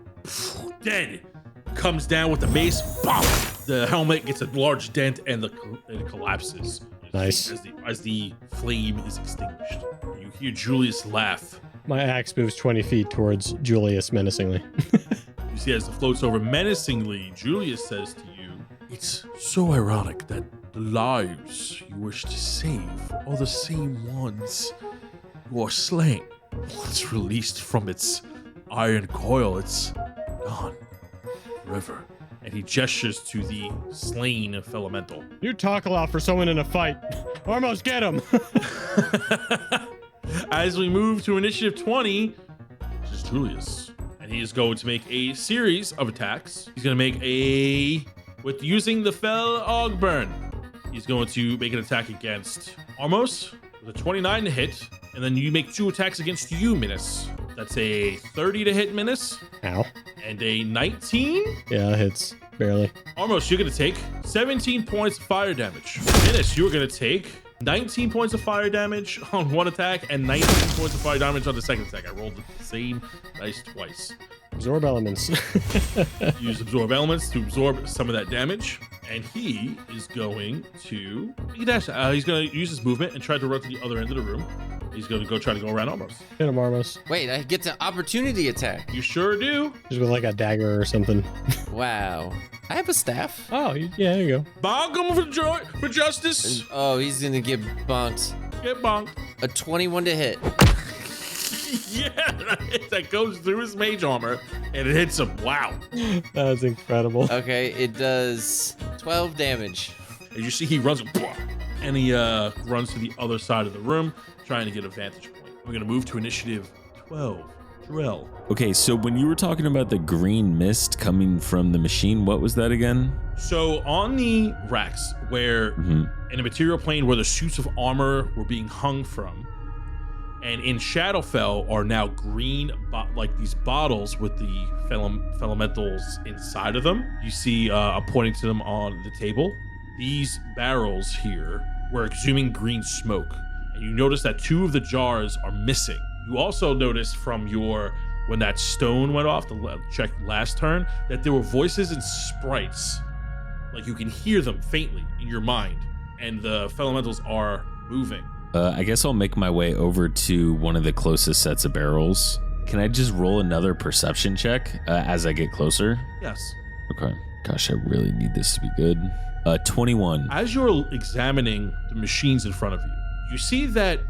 Dead. Comes down with the mace. Bop! The helmet gets a large dent and it collapses. Nice. As the flame is extinguished. You hear Julius laugh. My axe moves 20 feet towards Julius menacingly. You see, as it floats over menacingly, Julius says to you, "It's so ironic that the lives you wish to save are the same ones you are slaying. Once released from its iron coil, it's gone forever." And he gestures to the slain elemental. You talk a lot for someone in a fight. Almost get him. As we move to initiative 20, this is Julius. And he is going to make a series of attacks. He's going to make with using the Fell Ogburn. He's going to make an attack against Armos with a 29 to hit. And then you make 2 attacks against you, Minnis. That's a 30 to hit, Minnis. Ow. And a 19. Yeah, it hits. Barely. Armos, you're going to take 17 points of fire damage. Minnis, you're going to take 19 points of fire damage on one attack and 19 points of fire damage on the second attack. I rolled the same dice twice. Absorb elements. Use absorb elements to absorb some of that damage. And he is going to he's going to use his movement and try to run to the other end of the room. He's going to go try to go around Armos. Hit him, Armos. Wait, I get to opportunity attack. You sure do. Just with like a dagger or something. Wow. I have a staff. Oh, yeah, there you go. Bonk him for justice. Oh, he's going to get bonked. Get bonked. A 21 to hit. Yeah, that goes through his mage armor and it hits him. Wow. That was incredible. Okay, it does 12 damage. As you see, he runs and he runs to the other side of the room, trying to get a vantage point. We're going to move to initiative 12. Drell. Okay, so when you were talking about the green mist coming from the machine, what was that again? So on the racks where in a material plane where the suits of armor were being hung from, and in Shadowfell are now green, like these bottles with the elementals inside of them. You see, I'm pointing to them on the table. These barrels here were exhuming green smoke, and you notice that 2 of the jars are missing. You also noticed from when that stone went off, the check last turn, that there were voices and sprites. Like you can hear them faintly in your mind, and the Felementals are moving. I guess I'll make my way over to one of the closest sets of barrels. Can I just roll another perception check as I get closer? Yes. Okay. Gosh, I really need this to be good. 21. As you're examining the machines in front of you, you see that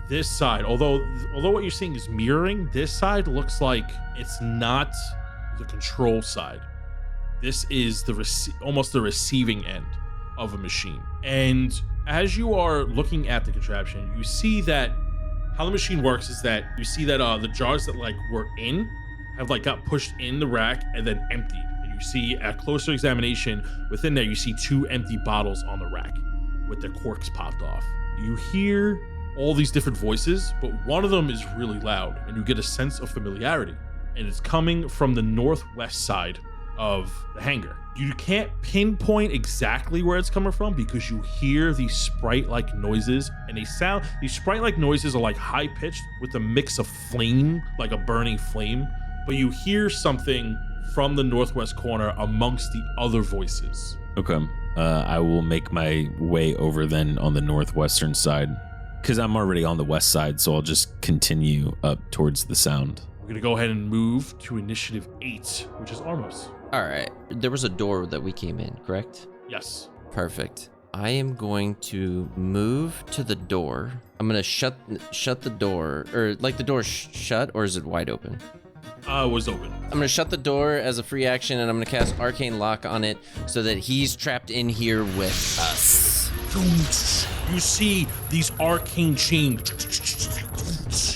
this side, although what you're seeing is mirroring, this side looks like it's not the control side. This is almost the receiving end of a machine. And as you are looking at the contraption, you see that how the machine works is that you see that the jars that like were in have like got pushed in the rack and then emptied. And you see at closer examination within there, you see 2 empty bottles on the rack with their corks popped off. You hear all these different voices, but one of them is really loud, and you get a sense of familiarity, and it's coming from the northwest side of the hangar. You can't pinpoint exactly where it's coming from because you hear these sprite-like noises, and these sprite-like noises are like high-pitched with a mix of flame, like a burning flame, but you hear something from the northwest corner amongst the other voices. Okay. I will make my way over then on the northwestern side, because I'm already on the west side, so I'll just continue up towards the sound. We're gonna go ahead and move to initiative 8, which is Armos. All right. There was a door that we came in, correct? Yes. Perfect. I am going to move to the door. I'm gonna shut the door, or like the door shut, or is it wide open? It was open. I'm gonna shut the door as a free action, and I'm gonna cast Arcane Lock on it so that he's trapped in here with us. You see these arcane chains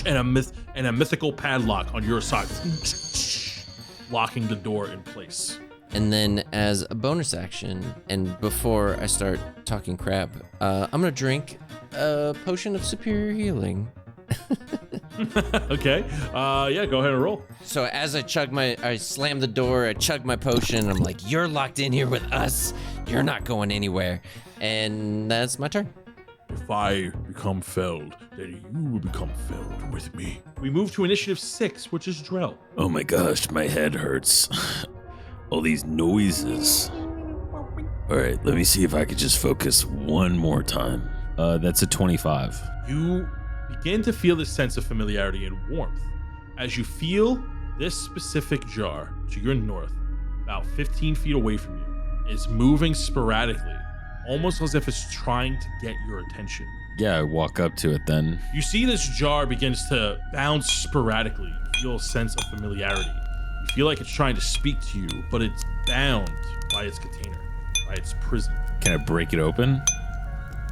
and a mythical padlock on your side, locking the door in place. And then as a bonus action, and before I start talking crap, I'm gonna drink a potion of superior healing. Okay. Yeah, go ahead and roll. So as I slam the door, I chug my potion, I'm like, you're locked in here with us. You're not going anywhere. And that's my turn. If I become felled, then you will become felled with me. We move to initiative 6, which is Drell. Oh my gosh, my head hurts. All these noises. All right, let me see if I could just focus one more time. That's a 25. You begin to feel this sense of familiarity and warmth as you feel this specific jar to your north, about 15 feet away from you, is moving sporadically, almost as if it's trying to get your attention. Yeah, I walk up to it then. You see this jar begins to bounce sporadically. You feel a sense of familiarity. You feel like it's trying to speak to you, but it's bound by its container, by its prison. Can I break it open?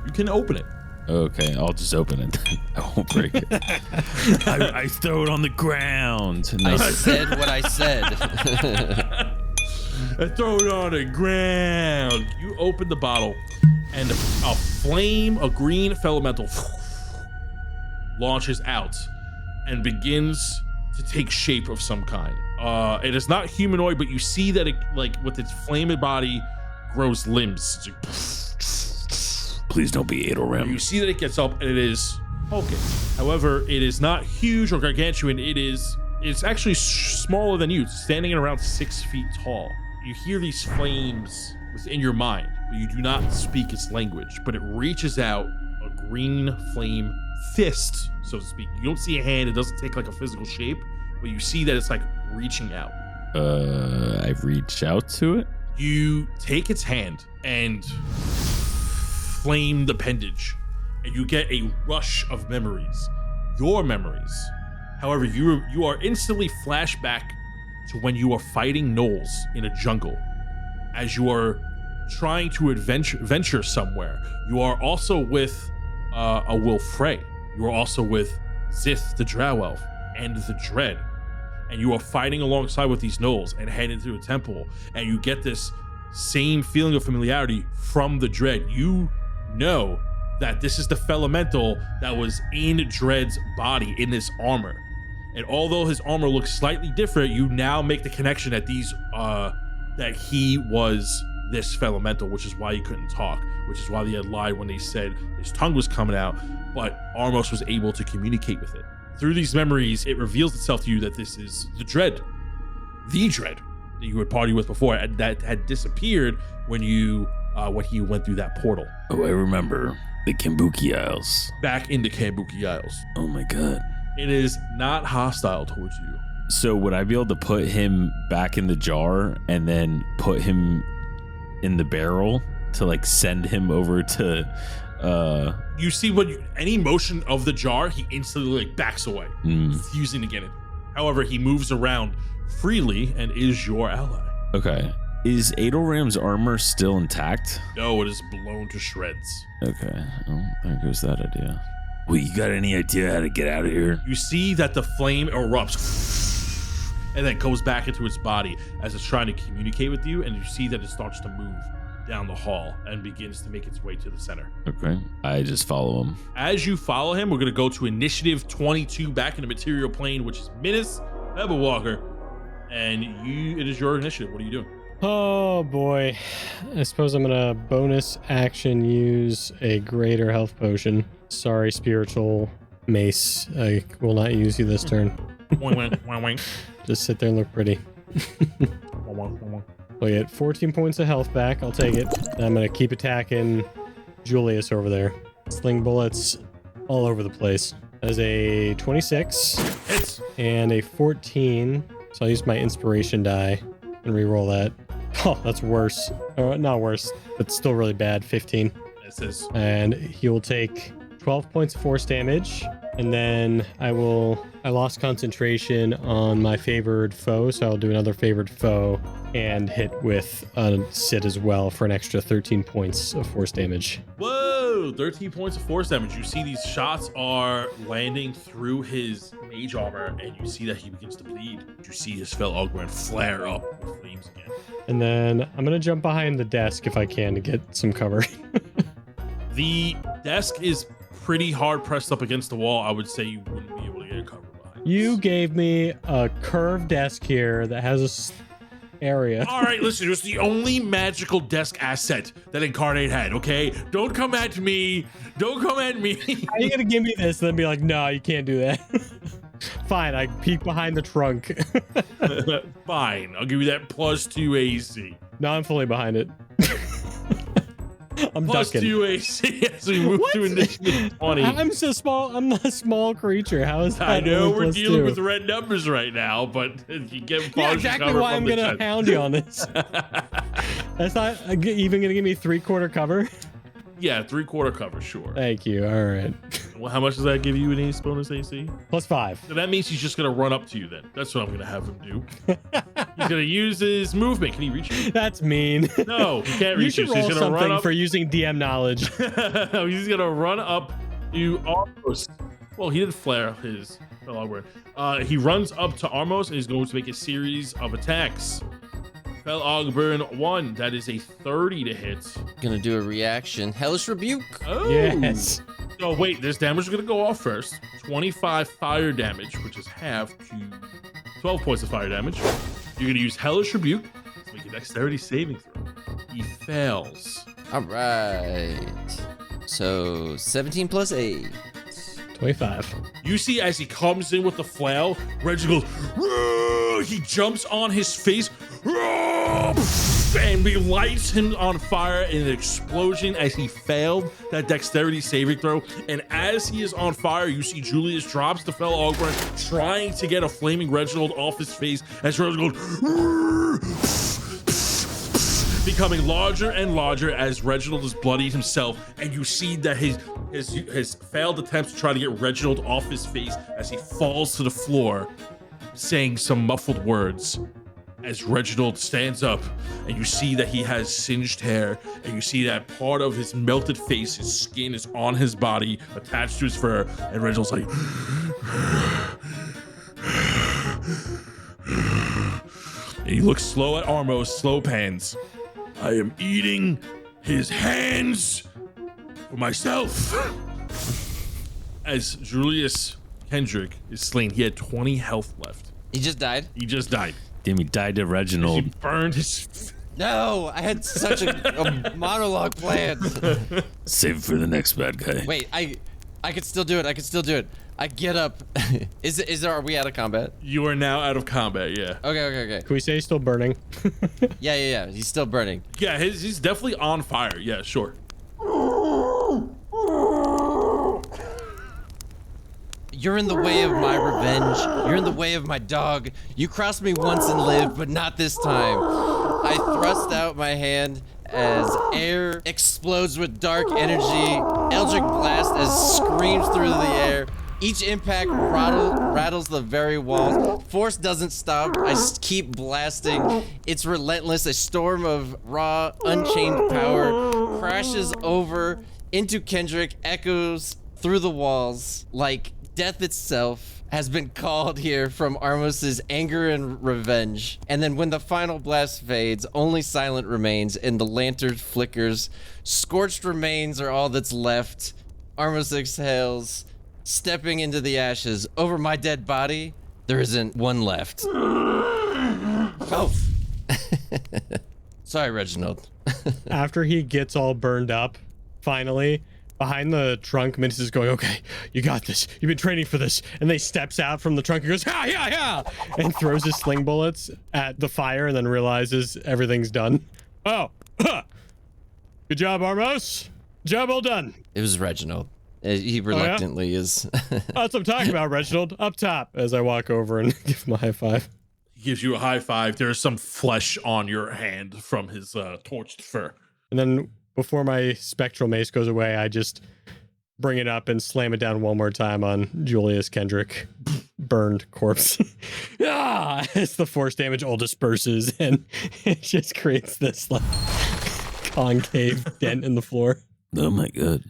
You can open it. Okay, I'll just open it. I won't break it. I throw it on the ground. No. I said what I said. I throw it on the ground. You open the bottle, and a green elemental launches out and begins to take shape of some kind. It is not humanoid, but you see that it, like with its flaming body, grows limbs. It's like, please don't be Adelram. you see that it gets up and it is hulking. However, it is not huge or gargantuan. It's actually smaller than you, standing at around 6 feet tall. You hear these flames within your mind, but you do not speak its language, but it reaches out a green flame fist, so to speak. You don't see a hand. It doesn't take like a physical shape, but you see that it's like reaching out. I reach out to it. You take its hand and flame the appendage, and you get a rush of memories, your memories. However, you are instantly flashed back to when you are fighting gnolls in a jungle. As you are trying to venture somewhere, you are also with a Wilfrey. You are also with Zith, the Drow Elf, and the Dread. And you are fighting alongside with these gnolls and heading to a temple, and you get this same feeling of familiarity from the Dread. You know that this is the Felemental that was in Dread's body in this armor. And although his armor looks slightly different, you now make the connection that that he was this Felemental, which is why he couldn't talk, which is why they had lied when they said his tongue was coming out, but Armos was able to communicate with it. Through these memories, it reveals itself to you that this is the Dread that you had partied with before, and that had disappeared when he went through that portal. Oh, I remember the Kambuki Isles. Back into Kambuki Isles. Oh my god. It is not hostile towards you. So would I be able to put him back in the jar and then put him in the barrel to like send him over to You see any motion of the jar, he instantly like backs away, refusing to get it. However, he moves around freely and is your ally. Okay. Is Adolram's armor still intact? No, it is blown to shreds. Okay. Oh, there goes that idea. Wait, you got any idea how to get out of here? You see that the flame erupts and then goes back into its body as it's trying to communicate with you, and you see that it starts to move down the hall and begins to make its way to the center. Okay. I just follow him. As you follow him, we're going to go to initiative 22 back in the material plane, which is Minnis PebbleWalker, and it is your initiative. What are you doing? Oh boy. I suppose I'm gonna bonus action use a greater health potion. Sorry, spiritual mace. I will not use you this turn. Just sit there and look pretty. We'll get 14 points of health back. I'll take it. And I'm gonna keep attacking Julius over there. Sling bullets all over the place. That is a 26 Hits. and a 14. So I'll use my inspiration die and re-roll that. Oh, that's worse. Oh, not worse, but still really bad. 15. It says And he will take 12 points of force damage. And then I lost concentration on my favored foe, so I'll do another favored foe and hit with a sit as well for an extra 13 points of force damage. whoa, 13 points of force damage. You see these shots are landing through his mage armor, and you see that he begins to bleed. You see his fellow augment flare up with flames again. And then I'm going to jump behind the desk if I can to get some cover. The desk is pretty hard pressed up against the wall. I would say you wouldn't be able to get cover behind. You this. gave me a curved desk here that has a area. All right, listen, it was the only magical desk asset that Incarnate had, okay? Don't come at me. Don't come at me. How are you going to give me this and then be like, no, you can't do that? Fine, I peek behind the trunk. Fine, I'll give you that +2 AC. No, I'm fully behind it. I'm ducking. +2 AC as we move to initiative 20. I'm so small. I'm not a small creature. How is that? I know only we're dealing +2? with red numbers right now, but you get Yeah, exactly why I'm gonna hound you on this. That's not even gonna give me 3/4 cover. Yeah, 3/4 cover, sure. Thank you. All right. Well, how much does that give you in ace bonus AC? +5. So that means he's just gonna run up to you then. That's what I'm gonna have him do. He's gonna use his movement. Can he reach you? That's mean. No, he can't You reach you. should So he's roll gonna something run up. for using DM knowledge. He's gonna run up to Armos. Well, he didn't flare his fellow. He runs up to Armos and he's going to make a series of attacks. Fel Ogburn 1, that is a 30 to hit. Gonna do a reaction. Hellish Rebuke. Oh, Yes. So wait, this damage is gonna go off first. 25 fire damage, which is half to 12 points of fire damage. You're gonna use Hellish Rebuke to make a dexterity saving throw. He fails. All right. So 17 plus 8. 25. You see as he comes in with the flail, Reggie goes, "Roar!" He jumps on his face, "Roar!" and he lights him on fire in an explosion as he failed that dexterity saving throw. And as he is on fire, you see Julius drops the fellow Ogren, trying to get a flaming Reginald off his face as Reginald goes, "Roar!" becoming larger and larger as Reginald is bloodied himself, and you see that his failed attempts to try to get Reginald off his face as he falls to the floor, saying some muffled words as Reginald stands up, and you see that he has singed hair, and you see that part of his melted face, his skin is on his body, attached to his fur, and Reginald's like, and he looks slow at Armos, slow pans. I am eating his hands for myself. As Julius Kendrick is slain, he had 20 health left. He just died. He just died. Damn, he died to He Reginald. burned his No, I had such a monologue planned. Save it for the next bad guy. Wait, I could still do it. I get up. Are we out of combat? You are now out of combat, yeah. Okay. Can we say he's still burning? Yeah. He's still burning. Yeah, he's definitely on fire. Yeah, sure. You're in the way of my revenge. You're in the way of my dog. You crossed me once and lived, but not this time. I thrust out my hand as air explodes with dark energy. Eldritch blast as screams through the air. Each impact rattles the very walls. Force doesn't stop. I keep blasting. It's relentless. A storm of raw, unchained power crashes over into Kendrick, echoes through the walls like death itself has been called here from Armos's anger and revenge. And then when the final blast fades, only silent remains and the lantern flickers. Scorched remains are all that's left. Armos exhales, stepping into the ashes. Over my dead body, there isn't one left. Oh. Sorry, Reginald. After he gets all burned up, finally, behind the trunk, Minnis is going, okay, you got this. You've been training for this. And they steps out from the trunk and goes, ha, and throws his sling bullets at the fire and then realizes everything's done. Oh, huh. Good job, Armos. Job well done. It was Reginald. He reluctantly is. That's what I'm talking about, Reginald. Up top, as I walk over and give him a high five. He gives you a high five. There's some flesh on your hand from his torched fur. And then before my spectral mace goes away, I just bring it up and slam it down one more time on Julius Kendrick. Burned corpse. As the force damage all disperses and it just creates this like concave dent in the floor. Oh my god.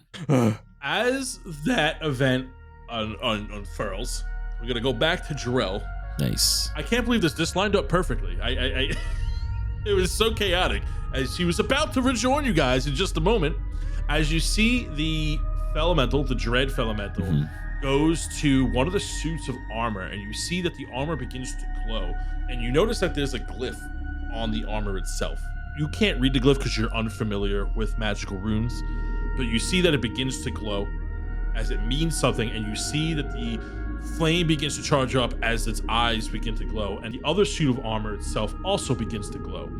As that event unfurls, we're going to go back to Drell. Nice. I can't believe this lined up perfectly. It was so chaotic. As he was about to rejoin you guys in just a moment, as you see the Felemental, the Dread Felemental, goes to one of the suits of armor, and you see that the armor begins to glow, and you notice that there's a glyph on the armor itself. You can't read the glyph because you're unfamiliar with magical runes, but you see that it begins to glow as it means something, and you see that the flame begins to charge up as its eyes begin to glow, and the other suit of armor itself also begins to glow.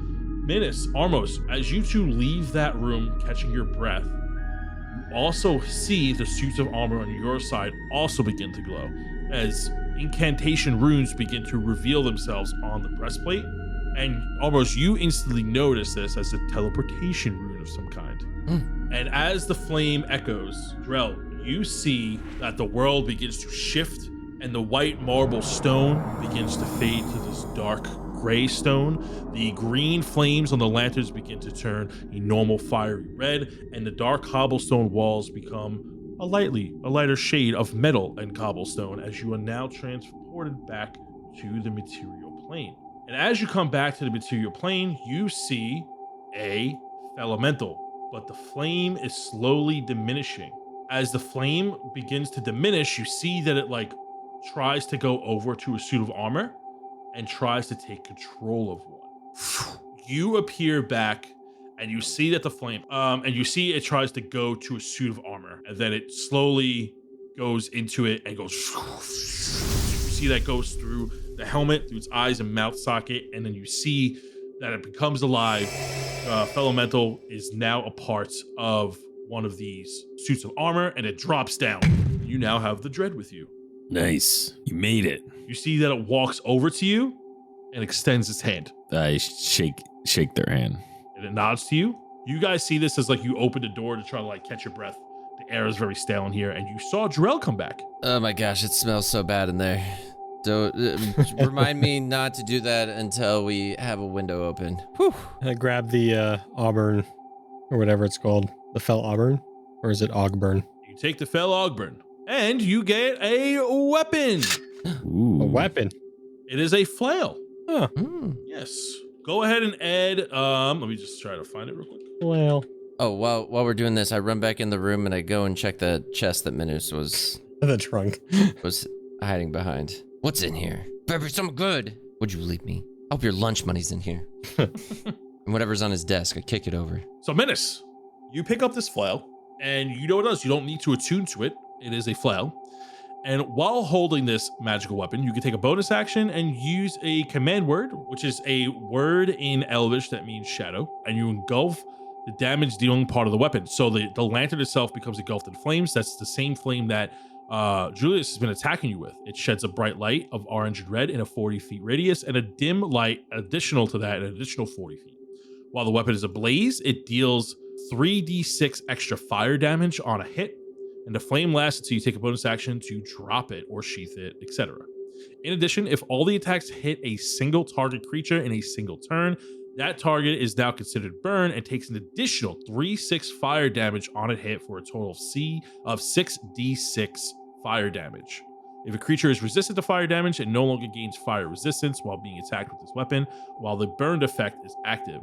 Minnis, Armos, as you two leave that room, catching your breath, you also see the suits of armor on your side also begin to glow, as incantation runes begin to reveal themselves on the breastplate, and Armos, you instantly notice this as a teleportation rune of some kind. And as the flame echoes, Drell, you see that the world begins to shift and the white marble stone begins to fade to this dark gray stone. The green flames on the lanterns begin to turn a normal fiery red, and the dark cobblestone walls become a lighter shade of metal and cobblestone as you are now transported back to the material plane. And as you come back to the material plane, you see a elemental, but the flame is slowly diminishing. As the flame begins to diminish, you see that it tries to go over to a suit of armor and tries to take control of one. You appear back and you see that the flame, and you see it tries to go to a suit of armor, and then it slowly goes into it and goes. You see that goes through the helmet, through its eyes and mouth socket, and then you see that it becomes alive. Felemental is now a part of one of these suits of armor, and it drops down. You now have the Dread with you. Nice. You made it. You see that it walks over to you and extends its hand. I shake their hand. And it nods to you. You guys see this as you open the door to try to catch your breath. The air is very stale in here, and you saw Drell come back. Oh my gosh, it smells so bad in there. Don't remind me not to do that until we have a window open. Whew. I grab the auburn, or whatever it's called. The Fel Auburn? Or is it Ogburn? You take the Fel Ogburn, and you get a weapon. Ooh. A weapon? It is a flail. Huh. Yes. Go ahead and add, let me just try to find it real quick. Well. Oh, while we're doing this, I run back in the room and I go and check the chest that Minnis was The trunk. hiding behind. What's in here? Better be something good. Would you believe me? I hope your lunch money's in here. And whatever's on his desk, I kick it over. So Minnis, you pick up this flail, and you know what it does. You don't need to attune to it. It is a flail. And while holding this magical weapon, you can take a bonus action and use a command word, which is a word in Elvish that means shadow, and you engulf the damage dealing part of the weapon. So the lantern itself becomes engulfed in flames. That's the same flame that Julius has been attacking you with. It sheds a bright light of orange and red in a 40 feet radius, and a dim light additional to that, an additional 40 feet. While the weapon is ablaze, it deals 3d6 extra fire damage on a hit, and the flame lasts until you take a bonus action to drop it or sheath it, etc. In addition, if all the attacks hit a single target creature in a single turn, that target is now considered burn and takes an additional 3d6 fire damage on a hit for a total of 6d6 fire damage. If a creature is resistant to fire damage, it no longer gains fire resistance while being attacked with this weapon, while the burned effect is active.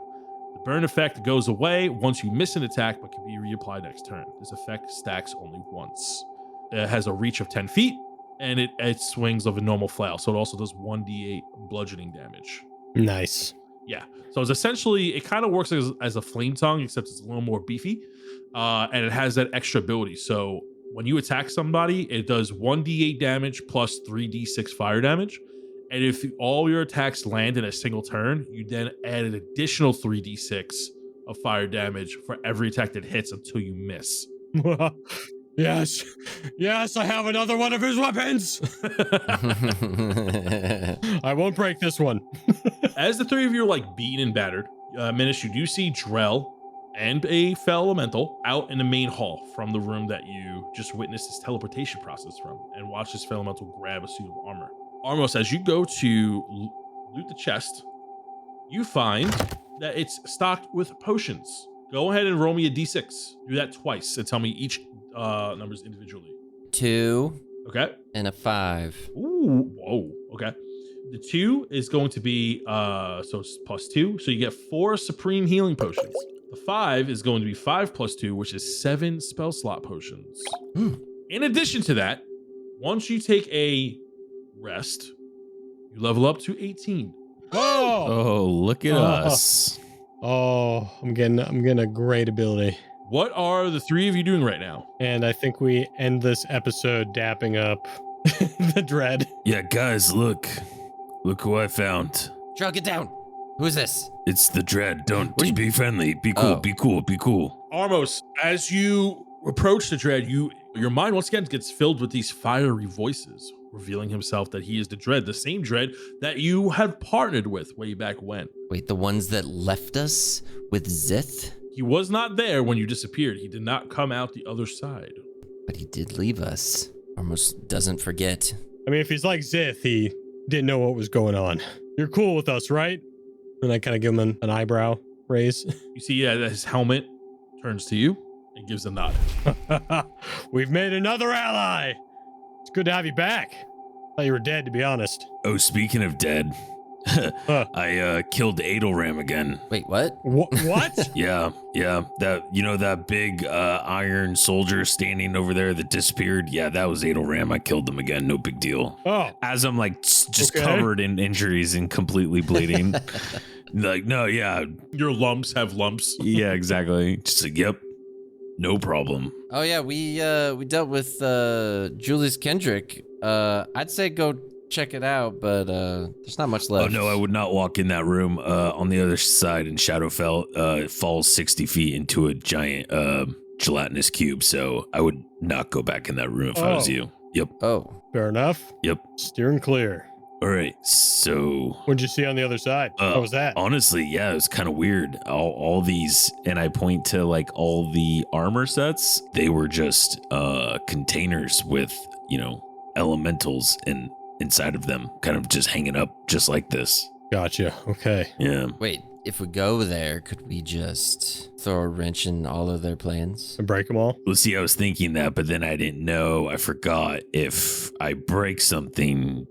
The burn effect goes away once you miss an attack, but can be reapplied next turn. This effect stacks only once. It has a reach of 10 feet, and it swings of a normal flail, so it also does 1d8 bludgeoning damage. Nice. Yeah, so it's essentially, it kind of works as a flame tongue, except it's a little more beefy, and it has that extra ability. So when you attack somebody, it does 1d8 damage plus 3d6 fire damage. And if all your attacks land in a single turn, you then add an additional 3d6 of fire damage for every attack that hits until you miss. Yes, I have another one of his weapons. I won't break this one. As the three of you are like beaten and battered, Minnis, you do see Drell and a fell elemental out in the main hall from the room that you just witnessed this teleportation process from, and watch this fell elemental grab a suit of armor. Armos, as you go to loot the chest, you find that it's stocked with potions. Go ahead and roll me a d6. Do that twice and tell me each numbers individually. 2. Okay. And a 5. Ooh, whoa. Okay. The 2 is going to be so it's +2, so you get 4 supreme healing potions. The 5 is going to be 5 + 2, which is 7 spell slot potions. In addition to that, once you take a rest, you level up to 18. Oh, look at us. Oh, I'm getting a great ability. What are the three of you doing right now? And I think we end this episode dapping up the dread. Yeah, guys, look who I found. Drell, get down. Who is this? It's the dread. Don't be friendly. Be cool. Oh. Be cool. Be cool. Armos, as you approach the dread, your mind once again gets filled with these fiery voices, revealing himself that he is the dread, the same dread that you had partnered with way back when. Wait, the ones that left us with Zith? He was not there when you disappeared. He did not come out the other side. But he did leave us. Almost doesn't forget. I mean, if he's like Zith, he didn't know what was going on. You're cool with us, right? And I kind of give him an eyebrow raise. You see that his helmet turns to you and gives a nod. We've made another ally. It's good to have you back. Thought you were dead, to be honest. Oh, speaking of dead, I killed Adelram again. Wait, what? What? Yeah. That big iron soldier standing over there that disappeared. Yeah, that was Adelram. I killed him again. No big deal. Oh. As I'm like just Okay. covered in injuries and completely bleeding. Like, no, yeah. Your lumps have lumps. Yeah, exactly. Just like, yep. No problem. Oh yeah, we dealt with Julius Kendrick. I'd say go check it out, but there's not much left. Oh no, I would not walk in that room. On the other side in Shadowfell, it falls 60 feet into a giant gelatinous cube, so I would not go back in that room if I was you. Yep. Oh. Fair enough. Yep. Steering clear. All right, so What'd you see on the other side? What was that? honestly, yeah, it was kind of weird. All these, and I point to like all the armor sets, they were just containers with, elementals inside of them, kind of just hanging up just like this. Gotcha. Okay. Yeah. Wait, if we go there, could we just throw a wrench in all of their plans? And break them all? Well, see, I was thinking that, but then I didn't know. I forgot if I break something,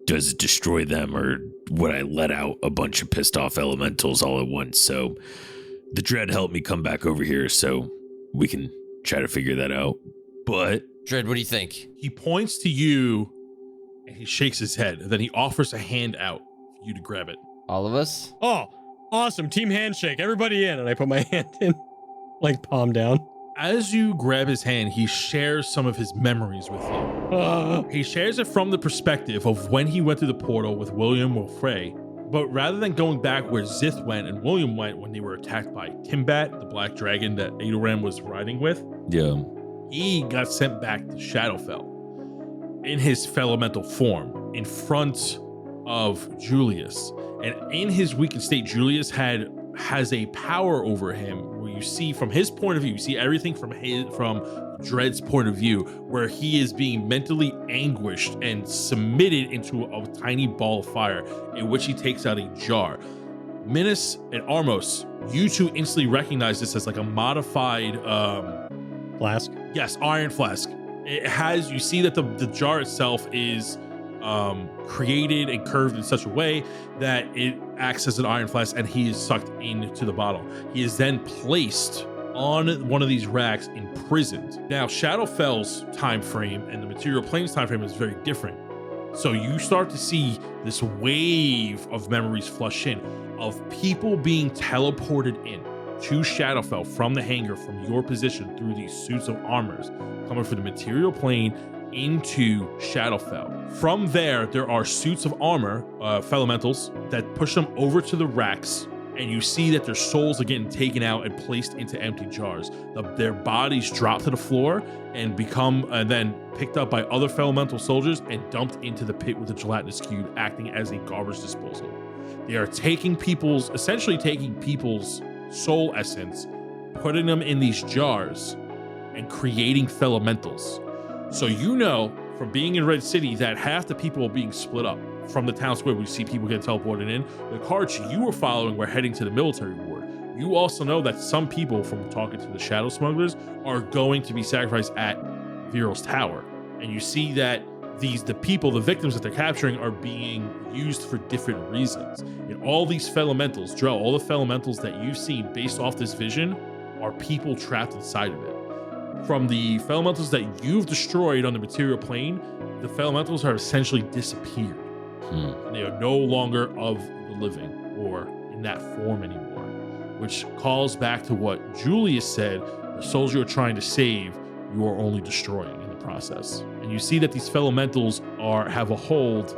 does it destroy them, or would I let out a bunch of pissed off elementals all at once? So the dread helped me come back over here so we can try to figure that out. But Dread, what do you think? He points to you and he shakes his head. And then he offers a hand out for you to grab it. All of us? Oh, Awesome. Team handshake. Everybody in. And I put my hand in, like palm down. As you grab his hand, he shares some of his memories with you. He shares it from the perspective of when he went through the portal with William Wolfrey, but rather than going back where Zith went and William went when they were attacked by Timbat, the black dragon that Adoram was riding with, he got sent back to Shadowfell in his Felemental form in front of Julius. And in his weakened state, Julius has a power over him where you see from his point of view, you see everything from Dread's point of view, where he is being mentally anguished and submitted into a tiny ball of fire in which he takes out a jar. Minnis and Armos, you two instantly recognize this as like a modified flask. Yes, iron flask. It has, you see that the jar itself is created and curved in such a way that it acts as an iron flask, and he is sucked into the bottle. He is then placed on one of these racks, imprisoned. Now, Shadowfell's time frame and the Material Plane's time frame is very different. So you start to see this wave of memories flush in of people being teleported in to Shadowfell from the hangar, from your position, through these suits of armors coming from the Material Plane into Shadowfell. From there are suits of armor, Felementals, that push them over to the racks, and you see that their souls are getting taken out and placed into empty jars. Their bodies drop to the floor and then picked up by other Felemental soldiers and dumped into the pit with the gelatinous cube, acting as a garbage disposal. They are essentially taking people's soul essence, putting them in these jars, and creating Felementals. So you know from being in Red City that half the people are being split up from the town square. We see people get teleported in. The carts you were following were heading to the military ward. You also know that some people, from talking to the Shadow Smugglers, are going to be sacrificed at Viral's Tower. And you see that the victims that they're capturing are being used for different reasons. And all these Felementals, Drell, all the Felementals that you've seen based off this vision are people trapped inside of it. From the Felementals that you've destroyed on the Material Plane, the Felementals have essentially disappeared. And they are no longer of the living or in that form anymore, which calls back to what Julius said: the souls you're trying to save, you are only destroying in the process. And you see that these Felementals have a hold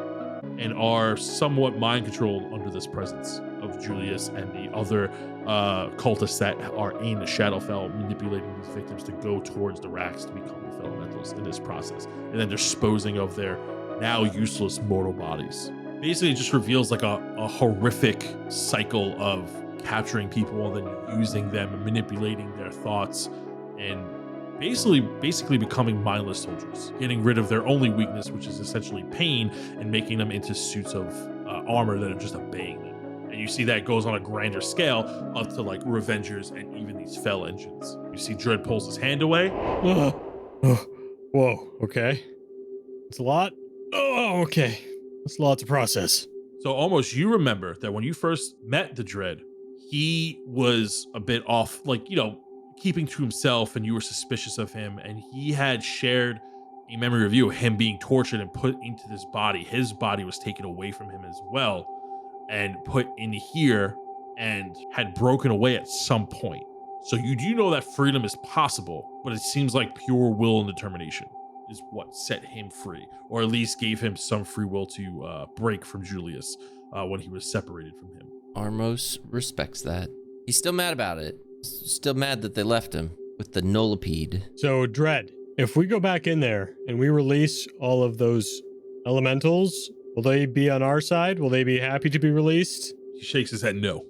and are somewhat mind controlled under this presence of Julius and the other cultists that are in Shadowfell, manipulating these victims to go towards the racks to become the Felementals in this process, and then disposing of their now useless mortal bodies. Basically, it just reveals like a horrific cycle of capturing people and then using them and manipulating their thoughts, and basically becoming mindless soldiers, getting rid of their only weakness, which is essentially pain, and making them into suits of armor that are just obeying them. And you see that goes on a grander scale up to like Revengers and even these Fel engines. You see Dread pulls his hand away. Whoa, okay. It's a lot. Oh, okay. That's a lot to process. So almost you remember that when you first met the Dread, he was a bit off, like, keeping to himself, and you were suspicious of him, and he had shared a memory of you, him being tortured and put into this body. His body was taken away from him as well and put in here and had broken away at some point. So you do know that freedom is possible, but it seems like pure will and determination is what set him free, or at least gave him some free will to break from Julius when he was separated from him. Armos respects that. He's still mad about it. Still mad that they left him with the Nullipede. So, Dread, if we go back in there and we release all of those elementals, will they be on our side? Will they be happy to be released? He shakes his head no.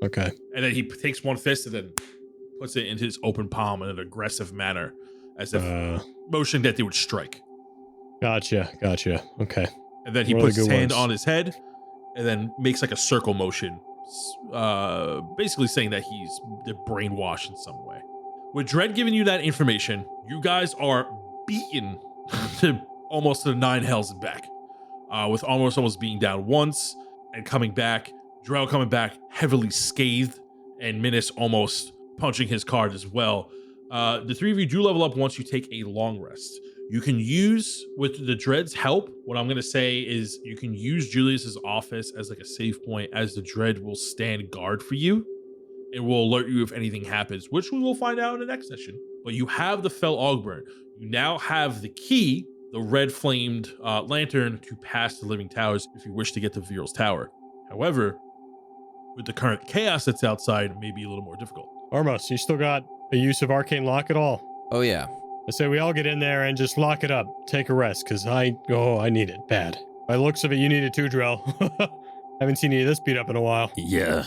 Okay. And then he takes one fist and then puts it into his open palm in an aggressive manner, as if motioning that they would strike. Gotcha. Okay. And then he puts his hand on his head and then makes like a circle motion, basically saying that they're brainwashed in some way. With Dread giving you that information, you guys are beaten to almost to the 9 hells and back, with almost being down once and coming back. Drell coming back heavily scathed, and Minnis almost punching his card as well. The 3 of you do level up once you take a long rest. You can use, with the Dread's help, what I'm going to say is you can use Julius's office as like a safe point, as the Dread will stand guard for you and will alert you if anything happens, which we will find out in the next session. But you have the Fel Ogburn. You now have the key, the red flamed lantern, to pass the Living Towers if you wish to get to Viral's Tower. However, with the current chaos that's outside, it may be a little more difficult. Armos, you still got a use of Arcane Lock at all? Oh, yeah. I say we all get in there and just lock it up. Take a rest, because I need it bad. By the looks of it, you need it too, Drell. Haven't seen any of this beat up in a while. Yeah.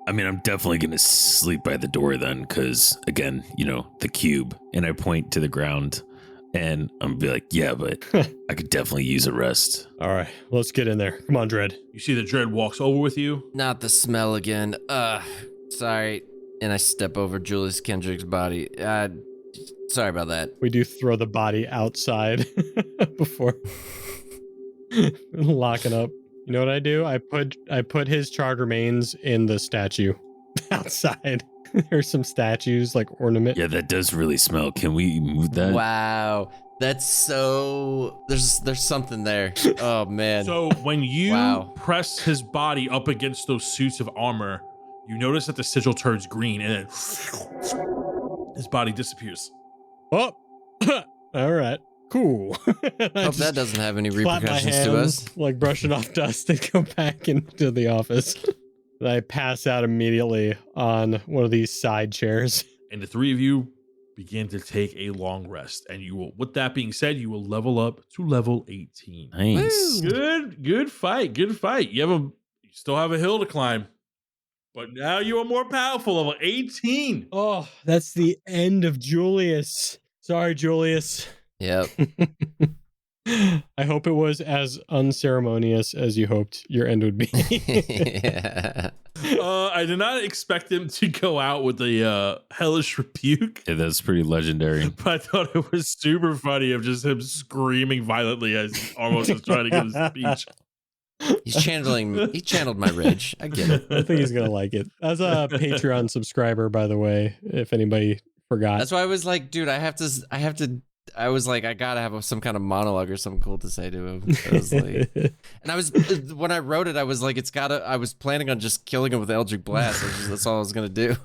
I mean, I'm definitely going to sleep by the door then, because, again, the cube. And I point to the ground, and I'm be like, yeah, but I could definitely use a rest. All right, let's get in there. Come on, Dread. You see the Dread walks over with you. Not the smell again. Sorry. And I step over Julius Kendrick's body. Sorry about that. We do throw the body outside before locking up. You know what I do? I put his charred remains in the statue outside. There's some statues like ornament. Yeah, that does really smell. Can we move that? Wow. That's so... There's something there. Oh, man. So when you press his body up against those suits of armor, you notice that the sigil turns green and then his body disappears. Oh, all right, cool. Hope that doesn't have any repercussions to us. Like brushing off dust and go back into the office. And I pass out immediately on one of these side chairs. And the three of you begin to take a long rest. And you will, with that being said, you will level up to level 18. Nice. Good fight. You still have a hill to climb. But now you are more powerful, level 18. Oh, that's the end of Julius. Sorry, Julius. Yep. I hope it was as unceremonious as you hoped your end would be. Yeah. I did not expect him to go out with a hellish rebuke. Yeah, that's pretty legendary. But I thought it was super funny of just him screaming violently as Armos was trying to give his speech. He channeled my rage. I get it. I think he's gonna like it. As a Patreon subscriber, by the way, if anybody forgot. That's why I was like, dude, I gotta have some kind of monologue or something cool to say to him. I was like, and when I wrote it, I was like, I was planning on just killing him with Eldritch Blast. That's all I was gonna do.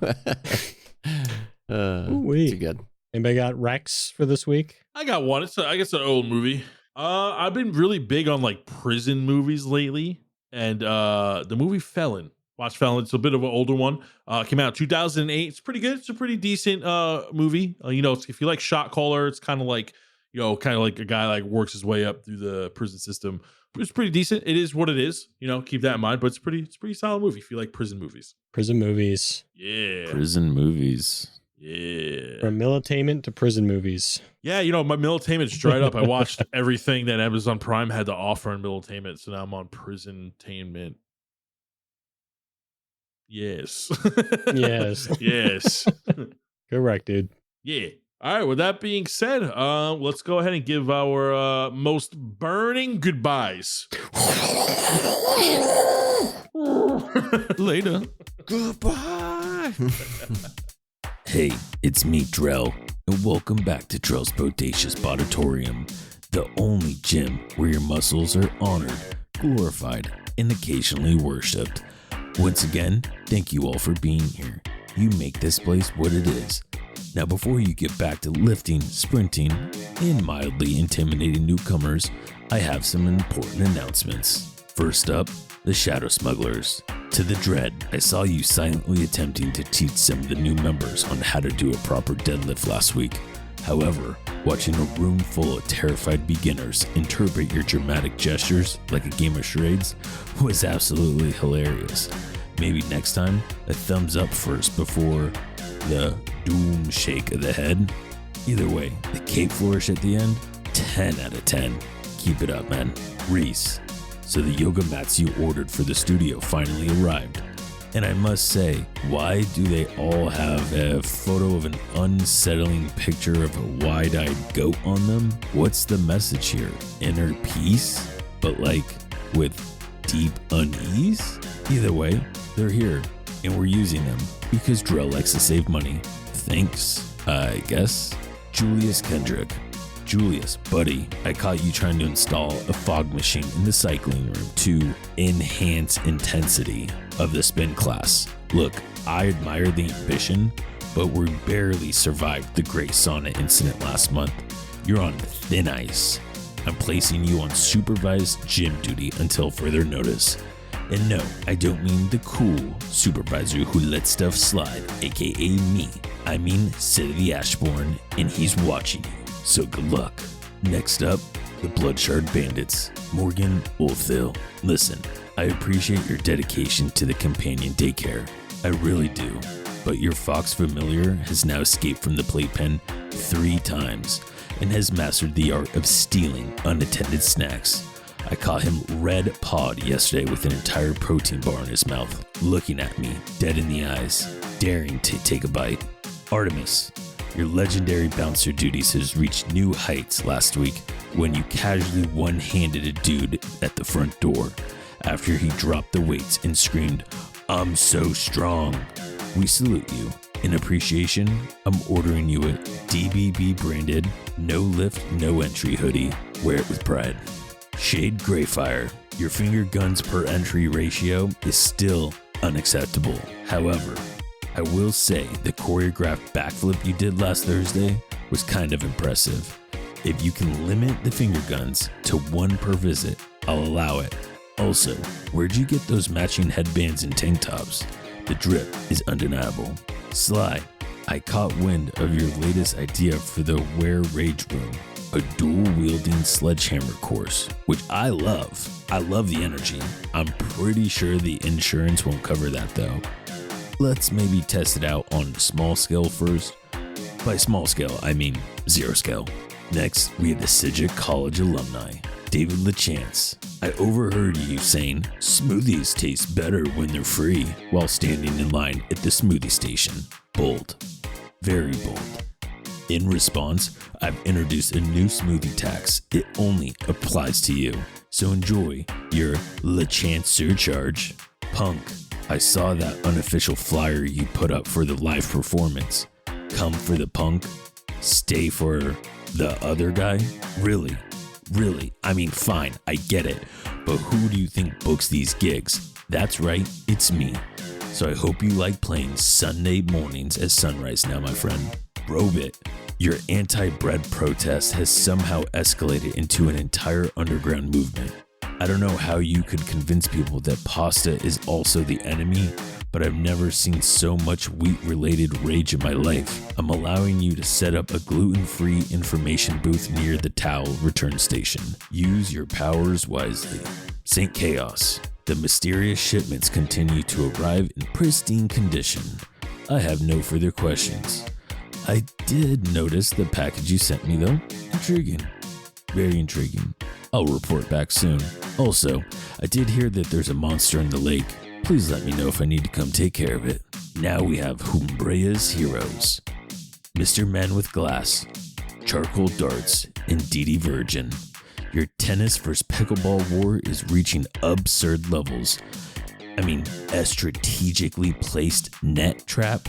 Too good. Anybody got Rex for this week? I got one. I guess an old movie. I've been really big on like prison movies lately, and the movie Felon. Watch Felon. It's a bit of an older one. Came out in 2008. It's pretty good. It's a pretty decent movie. If you like Shot Caller, it's kind of like a guy like works his way up through the prison system. It's pretty decent. It is what it is. Keep that in mind. But it's pretty solid movie if you like prison movies. Prison movies. Yeah. Prison movies. Yeah. From militainment to prison movies. Yeah, my militainment's dried up. I watched everything that Amazon Prime had to offer in militainment, so now I'm on prison-tainment. Yes. Yes. Correct, dude. Yeah. All right, with that being said, let's go ahead and give our most burning goodbyes. Later. Goodbye. Hey, it's me, Drell, and welcome back to Drell's Bodacious Bodatorium, the only gym where your muscles are honored, glorified, and occasionally worshipped. Once again, thank you all for being here. You make this place what it is. Now, before you get back to lifting, sprinting, and mildly intimidating newcomers, I have some important announcements. First up, the Shadow Smugglers. To the Dread, I saw you silently attempting to teach some of the new members on how to do a proper deadlift last week. However, watching a room full of terrified beginners interpret your dramatic gestures like a game of charades was absolutely hilarious. Maybe next time, a thumbs up first before the doom shake of the head. Either way, the cape flourish at the end, 10 out of 10. Keep it up, man. Reese. So the yoga mats you ordered for the studio finally arrived. And I must say, why do they all have a photo of an unsettling picture of a wide-eyed goat on them? What's the message here? Inner peace? But like with deep unease? Either way, they're here, and we're using them because Drell likes to save money. Thanks, I guess. Julius Kendrick. Julius, buddy, I caught you trying to install a fog machine in the cycling room to enhance intensity of the spin class. Look, I admire the ambition, but we barely survived the Great Sauna incident last month. You're on thin ice. I'm placing you on supervised gym duty until further notice. And no, I don't mean the cool supervisor who lets stuff slide, aka me. I mean Sid the Ashbourne, and he's watching you. So good luck. Next up, the Bloodshard Bandits. Morgan Oldfield. Listen, I appreciate your dedication to the companion daycare. I really do. But your fox familiar has now escaped from the playpen 3 times and has mastered the art of stealing unattended snacks. I caught him red pawed yesterday with an entire protein bar in his mouth, looking at me dead in the eyes, daring to take a bite. Artemis, your legendary bouncer duties has reached new heights last week when you casually one-handed a dude at the front door after he dropped the weights and screamed, "I'm so strong." We salute you. In appreciation, I'm ordering you a DBB branded, no lift, no entry hoodie. Wear it with pride. Shade Greyfire, your finger guns per entry ratio is still unacceptable. However, I will say the choreographed backflip you did last Thursday was kind of impressive. If you can limit the finger guns to 1 per visit, I'll allow it. Also, where'd you get those matching headbands and tank tops? The drip is undeniable. Sly, I caught wind of your latest idea for the Wear Rage Room, a dual-wielding sledgehammer course, which I love. I love the energy. I'm pretty sure the insurance won't cover that though. Let's maybe test it out on small scale first. By small scale, I mean 0 scale. Next, we have the Sidgwick College alumni, David LaChance. I overheard you saying smoothies taste better when they're free while standing in line at the smoothie station. Bold. Very bold. In response, I've introduced a new smoothie tax. It only applies to you. So enjoy your LaChance surcharge. Punk, I saw that unofficial flyer you put up for the live performance. Come for the punk, stay for the other guy? Really? I mean, fine, I get it. But who do you think books these gigs? That's right, it's me. So I hope you like playing Sunday mornings at sunrise now, my friend. Robe it. Your anti-bread protest has somehow escalated into an entire underground movement. I don't know how you could convince people that pasta is also the enemy, but I've never seen so much wheat-related rage in my life. I'm allowing you to set up a gluten-free information booth near the towel return station. Use your powers wisely. St. Chaos. The mysterious shipments continue to arrive in pristine condition. I have no further questions. I did notice the package you sent me though. Intriguing. Very intriguing. I'll report back soon. Also, I did hear that there's a monster in the lake. Please let me know if I need to come take care of it. Now we have Humbrea's heroes. Mr. Man with Glass, Charcoal Darts, and DD Virgin. Your tennis versus pickleball war is reaching absurd levels. I mean, a strategically placed net trap?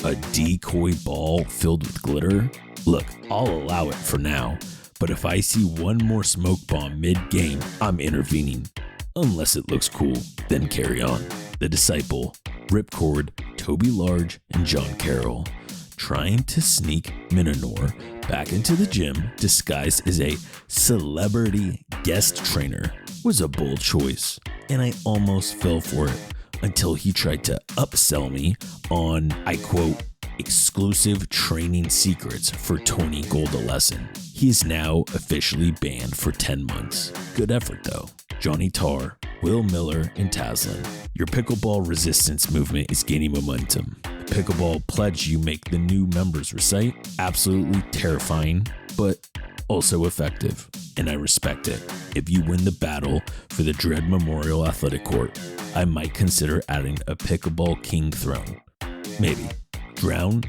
A decoy ball filled with glitter? Look, I'll allow it for now, but if I see one more smoke bomb mid-game, I'm intervening. Unless it looks cool, then carry on. The Disciple, Ripcord, Toby Large, and John Carroll. Trying to sneak Minonor back into the gym disguised as a celebrity guest trainer was a bold choice, and I almost fell for it until he tried to upsell me on, I quote, exclusive training secrets for Tony Gold a lesson. He is now officially banned for 10 months. Good effort though. Johnny Tarr, Will Miller, and Taslin. Your pickleball resistance movement is gaining momentum. The pickleball pledge you make the new members recite, absolutely terrifying, but also effective, and I respect it. If you win the battle for the Dread Memorial Athletic Court, I might consider adding a pickleball king throne. Maybe. Drown,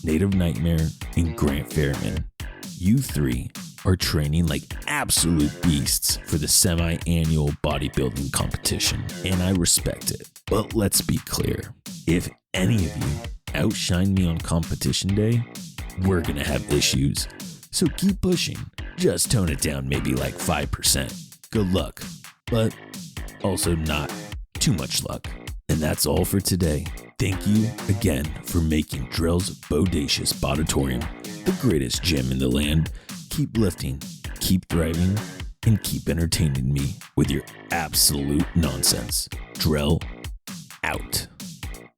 Native Nightmare, and Grant Fairman. You 3 are training like absolute beasts for the semi-annual bodybuilding competition, and I respect it. But let's be clear, if any of you outshine me on competition day, we're gonna have issues. So keep pushing. Just tone it down maybe like 5%. Good luck, but also not too much luck. And that's all for today. Thank you again for making Drell's Bodacious Bodatorium the greatest gym in the land. Keep lifting, keep thriving, and keep entertaining me with your absolute nonsense. Drell out.